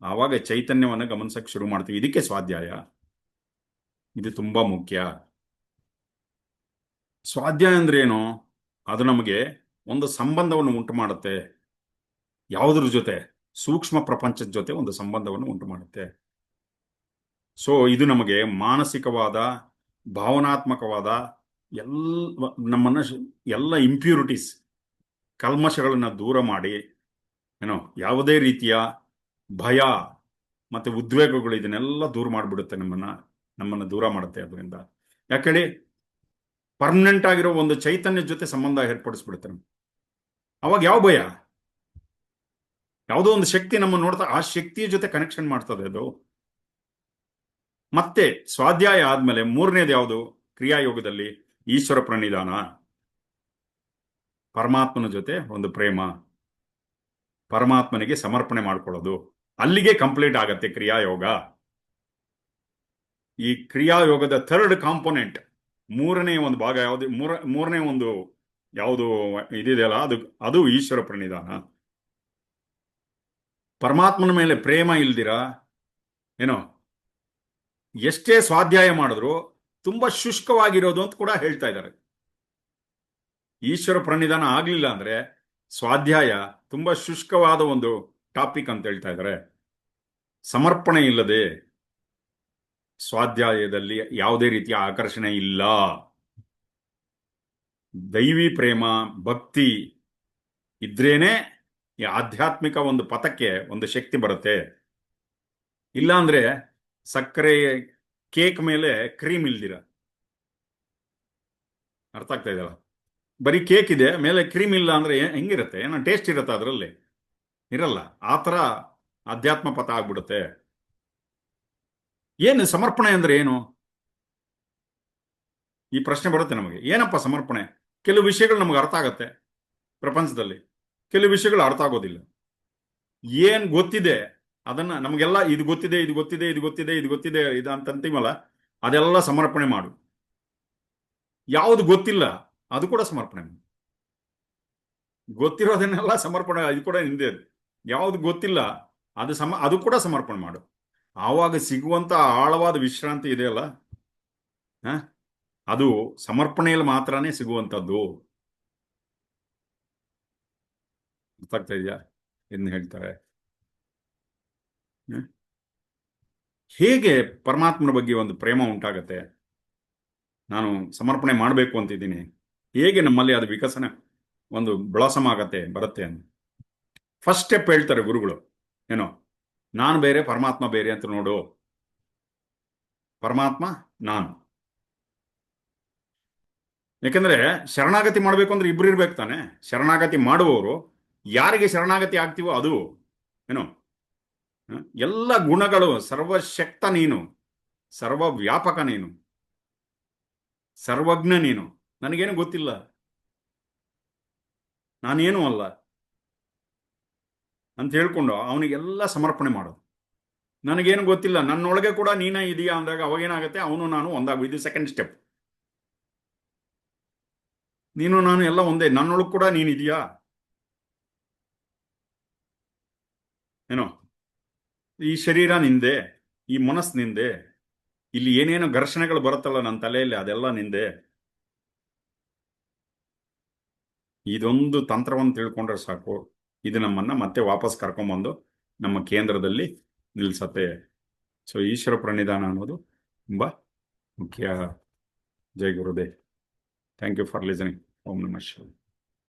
ಆವಾಗ ಚೈತನ್ಯವನ್ನು ಗಮನಿಸಕ್ಕೆ ಶುರು ಮಾಡ್ತೀವಿ. ಇದಕ್ಕೆ ಸ್ವಾಧ್ಯಾಯ, ಇದು ತುಂಬಾ ಮುಖ್ಯ. ಸ್ವಾಧ್ಯಾಯ ಅಂದ್ರೆ ಏನು? ಅದು ನಮಗೆ ಒಂದು ಸಂಬಂಧವನ್ನು ಉಂಟು ಮಾಡುತ್ತೆ. ಯಾವುದ್ರ ಜೊತೆ? ಸೂಕ್ಷ್ಮ ಪ್ರಪಂಚದ ಜೊತೆ ಒಂದು ಸಂಬಂಧವನ್ನು ಉಂಟು ಮಾಡುತ್ತೆ. ಸೊ ಇದು ನಮಗೆ ಮಾನಸಿಕವಾದ, ಭಾವನಾತ್ಮಕವಾದ ನಮ್ಮನ್ನ ಎಲ್ಲ ಇಂಪ್ಯೂರಿಟೀಸ್, ಕಲ್ಮಶಗಳನ್ನ ದೂರ ಮಾಡಿ, ಏನೋ ಯಾವುದೇ ರೀತಿಯ ಭಯ ಮತ್ತೆ ಉದ್ವೇಗಗಳು ಇದನ್ನೆಲ್ಲ ದೂರ ಮಾಡಿಬಿಡುತ್ತೆ. ನಮ್ಮನ್ನ ದೂರ ಮಾಡುತ್ತೆ. ಅದರಿಂದ ಯಾಕೇಳಿ ಪರ್ಮನೆಂಟ್ ಆಗಿರೋ ಒಂದು ಚೈತನ್ಯದ ಜೊತೆ ಸಂಬಂಧ ಏರ್ಪಡಿಸ್ಬಿಡುತ್ತೆ. ಅವಾಗ ಯಾವ ಭಯ? ಯಾವುದೋ ಒಂದು ಶಕ್ತಿ ನಮ್ಮ ನೋಡ್ತಾ ಆ ಶಕ್ತಿಯ ಜೊತೆ ಕನೆಕ್ಷನ್ ಮಾಡ್ತದೆ ಅದು. ಮತ್ತೆ ಸ್ವಾಧ್ಯಾಯ ಆದ್ಮೇಲೆ ಮೂರನೇದು ಯಾವುದು? ಕ್ರಿಯಾಯೋಗದಲ್ಲಿ ಈಶ್ವರ ಪ್ರಣಿಧಾನ, ಪರಮಾತ್ಮನ ಜೊತೆ ಒಂದು ಪ್ರೇಮ, ಪರಮಾತ್ಮನಿಗೆ ಸಮರ್ಪಣೆ ಮಾಡ್ಕೊಳ್ಳೋದು. ಅಲ್ಲಿಗೆ ಕಂಪ್ಲೀಟ್ ಆಗತ್ತೆ ಕ್ರಿಯಾಯೋಗ. ಈ ಕ್ರಿಯಾಯೋಗದ ಥರ್ಡ್ ಕಾಂಪೋನೆಂಟ್, ಮೂರನೇ ಒಂದು ಭಾಗ ಯಾವುದು? ಮೂರನೇ ಒಂದು ಯಾವುದು ಇದೆಯಲ್ಲ, ಅದು ಈಶ್ವರ ಪ್ರಣಿಧಾನ. ಪರಮಾತ್ಮನ ಮೇಲೆ ಪ್ರೇಮ ಇಲ್ದಿರ ಏನೋ ಎಷ್ಟೇ ಸ್ವಾಧ್ಯಾಯ ಮಾಡಿದ್ರು ತುಂಬಾ ಶುಷ್ಕವಾಗಿರೋದು ಅಂತ ಕೂಡ ಹೇಳ್ತಾ ಇದ್ದಾರೆ. ಈಶ್ವರ ಪ್ರಣಿಧಾನ ಆಗ್ಲಿಲ್ಲ ಅಂದ್ರೆ ಸ್ವಾಧ್ಯಾಯ ತುಂಬಾ ಶುಷ್ಕವಾದ ಒಂದು ಟಾಪಿಕ್ ಅಂತ ಹೇಳ್ತಾ ಇದ್ದಾರೆ. ಸಮರ್ಪಣೆ ಇಲ್ಲದೆ ಸ್ವಾಧ್ಯಾಯದಲ್ಲಿ ಯಾವುದೇ ರೀತಿಯ ಆಕರ್ಷಣೆ ಇಲ್ಲ. ದೈವಿ ಪ್ರೇಮ, ಭಕ್ತಿ ಇದ್ರೇನೆ ಈ ಆಧ್ಯಾತ್ಮಿಕ ಒಂದು ಪಥಕ್ಕೆ ಒಂದು ಶಕ್ತಿ ಬರುತ್ತೆ. ಇಲ್ಲ ಅಂದ್ರೆ ಸಕ್ಕರೆ ಕೇಕ್ ಮೇಲೆ ಕ್ರೀಮ್ ಇಲ್ದಿರ, ಅರ್ಥ ಆಗ್ತಾ ಇದೆಯಲ್ಲ? ಬರೀ ಕೇಕ್ ಇದೆ, ಮೇಲೆ ಕ್ರೀಮ್ ಇಲ್ಲ ಅಂದ್ರೆ ಹೆಂಗಿರುತ್ತೆ? ಏನೋ ಟೇಸ್ಟ್ ಇರುತ್ತೆ ಅದರಲ್ಲಿ? ಇರಲ್ಲ. ಆ ಥರ ಅಧ್ಯಾತ್ಮ ಪಥ ಆಗ್ಬಿಡುತ್ತೆ. ಏನು ಸಮರ್ಪಣೆ ಅಂದ್ರೆ ಏನು? ಈ ಪ್ರಶ್ನೆ ಬರುತ್ತೆ ನಮಗೆ. ಏನಪ್ಪ ಸಮರ್ಪಣೆ? ಕೆಲವು ವಿಷಯಗಳು ನಮಗೆ ಅರ್ಥ ಆಗತ್ತೆ ಪ್ರಪಂಚದಲ್ಲಿ, ಕೆಲವು ವಿಷಯಗಳು ಅರ್ಥ ಆಗೋದಿಲ್ಲ. ಏನ್ ಗೊತ್ತಿದೆ ಅದನ್ನ ನಮಗೆಲ್ಲ ಇದು ಗೊತ್ತಿದೆ, ಇದು ಗೊತ್ತಿದೆ, ಇದು ಗೊತ್ತಿದೆ, ಇದು ಗೊತ್ತಿದೆ, ಇದು ಅಂತಂತೀವಲ್ಲ, ಅದೆಲ್ಲ ಸಮರ್ಪಣೆ ಮಾಡು. ಯಾವುದು ಗೊತ್ತಿಲ್ಲ ಅದು ಕೂಡ ಸಮರ್ಪಣೆ ಮಾಡು. ಗೊತ್ತಿರೋದನ್ನೆಲ್ಲ ಸಮರ್ಪಣೆ, ಇದು ಕೂಡ ಹಿಂದೆ. ಯಾವುದು ಗೊತ್ತಿಲ್ಲ ಅದು ಕೂಡ ಸಮರ್ಪಣೆ ಮಾಡು. ಆವಾಗ ಸಿಗುವಂತ ಆಳವಾದ ವಿಶ್ರಾಂತಿ ಇದೆಯಲ್ಲ, ಅದು ಸಮರ್ಪಣೆಯಲ್ಲಿ ಮಾತ್ರನೇ ಸಿಗುವಂಥದ್ದು. ಗೊತ್ತಾಗ್ತಾ ಇದೆಯಾ ಎಂದು ಹೇಳ್ತಾರೆ? ಹೇಗೆ ಪರಮಾತ್ಮನ ಬಗ್ಗೆ ಒಂದು ಪ್ರೇಮ ಉಂಟಾಗತ್ತೆ? ನಾನು ಸಮರ್ಪಣೆ ಮಾಡಬೇಕು ಅಂತಿದ್ದೀನಿ, ಹೇಗೆ ನಮ್ಮಲ್ಲಿ ಅದು ವಿಕಸನ ಒಂದು ಬ್ಲಾಸಮ್ ಆಗತ್ತೆ, ಬರುತ್ತೆ ಅಂತ ಫಸ್ಟ್ ಸ್ಟೆಪ್ ಹೇಳ್ತಾರೆ ಗುರುಗಳು. ಏನೋ ನಾನು ಬೇರೆ ಪರಮಾತ್ಮ ಬೇರೆ ಅಂತ ನೋಡು. ಪರಮಾತ್ಮ ನಾನು. ಯಾಕಂದ್ರೆ ಶರಣಾಗತಿ ಮಾಡಬೇಕು ಅಂದ್ರೆ ಇಬ್ರು ಇರ್ಬೇಕು ತಾನೆ. ಶರಣಾಗತಿ ಮಾಡುವವರು ಯಾರಿಗೆ ಶರಣಾಗತಿ ಆಗ್ತೀವೋ ಅದು ಏನೋ ಎಲ್ಲ ಗುಣಗಳು, ಸರ್ವಶಕ್ತ ನೀನು, ಸರ್ವವ್ಯಾಪಕ ನೀನು, ಸರ್ವಜ್ಞ ನೀನು, ನನಗೇನು ಗೊತ್ತಿಲ್ಲ, ನಾನೇನು ಅಲ್ಲ ಅಂತ ಹೇಳ್ಕೊಂಡು ಅವನಿಗೆಲ್ಲ ಸಮರ್ಪಣೆ ಮಾಡೋದು. ನನಗೇನು ಗೊತ್ತಿಲ್ಲ, ನನ್ನೊಳಗೆ ಕೂಡ ನೀನೇ ಇದೆಯಾ ಅಂದಾಗ ಅವಾಗೇನಾಗುತ್ತೆ, ಅವನು ನಾನು ಒಂದಾಗು. ಇದು ಸೆಕೆಂಡ್ ಸ್ಟೆಪ್. ನೀನು ನಾನು ಎಲ್ಲ ಒಂದೇ, ನನ್ನೊಳಗೆ ಕೂಡ ನೀನಿದೆಯಾ ಏನೋ. ಈ ಶರೀರ ನಿಂದೆ, ಈ ಮನಸ್ಸು ನಿಂದೆ, ಇಲ್ಲಿ ಏನೇನು ಘರ್ಷಣೆಗಳು ಬರುತ್ತಲ್ಲ ನನ್ನ ತಲೆಯಲ್ಲಿ ಅದೆಲ್ಲ ನಿಂದೆ. ಇದೊಂದು ತಂತ್ರವನ್ನು ತಿಳ್ಕೊಂಡ್ರೆ ಸಾಕು, ಇದು ನಮ್ಮನ್ನ ಮತ್ತೆ ವಾಪಸ್ ಕರ್ಕೊಂಬಂದು ನಮ್ಮ ಕೇಂದ್ರದಲ್ಲಿ ನಿಲ್ಸತ್ತೆ. ಸೊ ಈಶ್ವರ ಪ್ರಣಿಧಾನ ಅನ್ನೋದು ತುಂಬಾ ಮುಖ್ಯ. ಜೈ Gurudev. Thank you for listening. ಓಂ ನಮಃ ಶಿವಾಯ.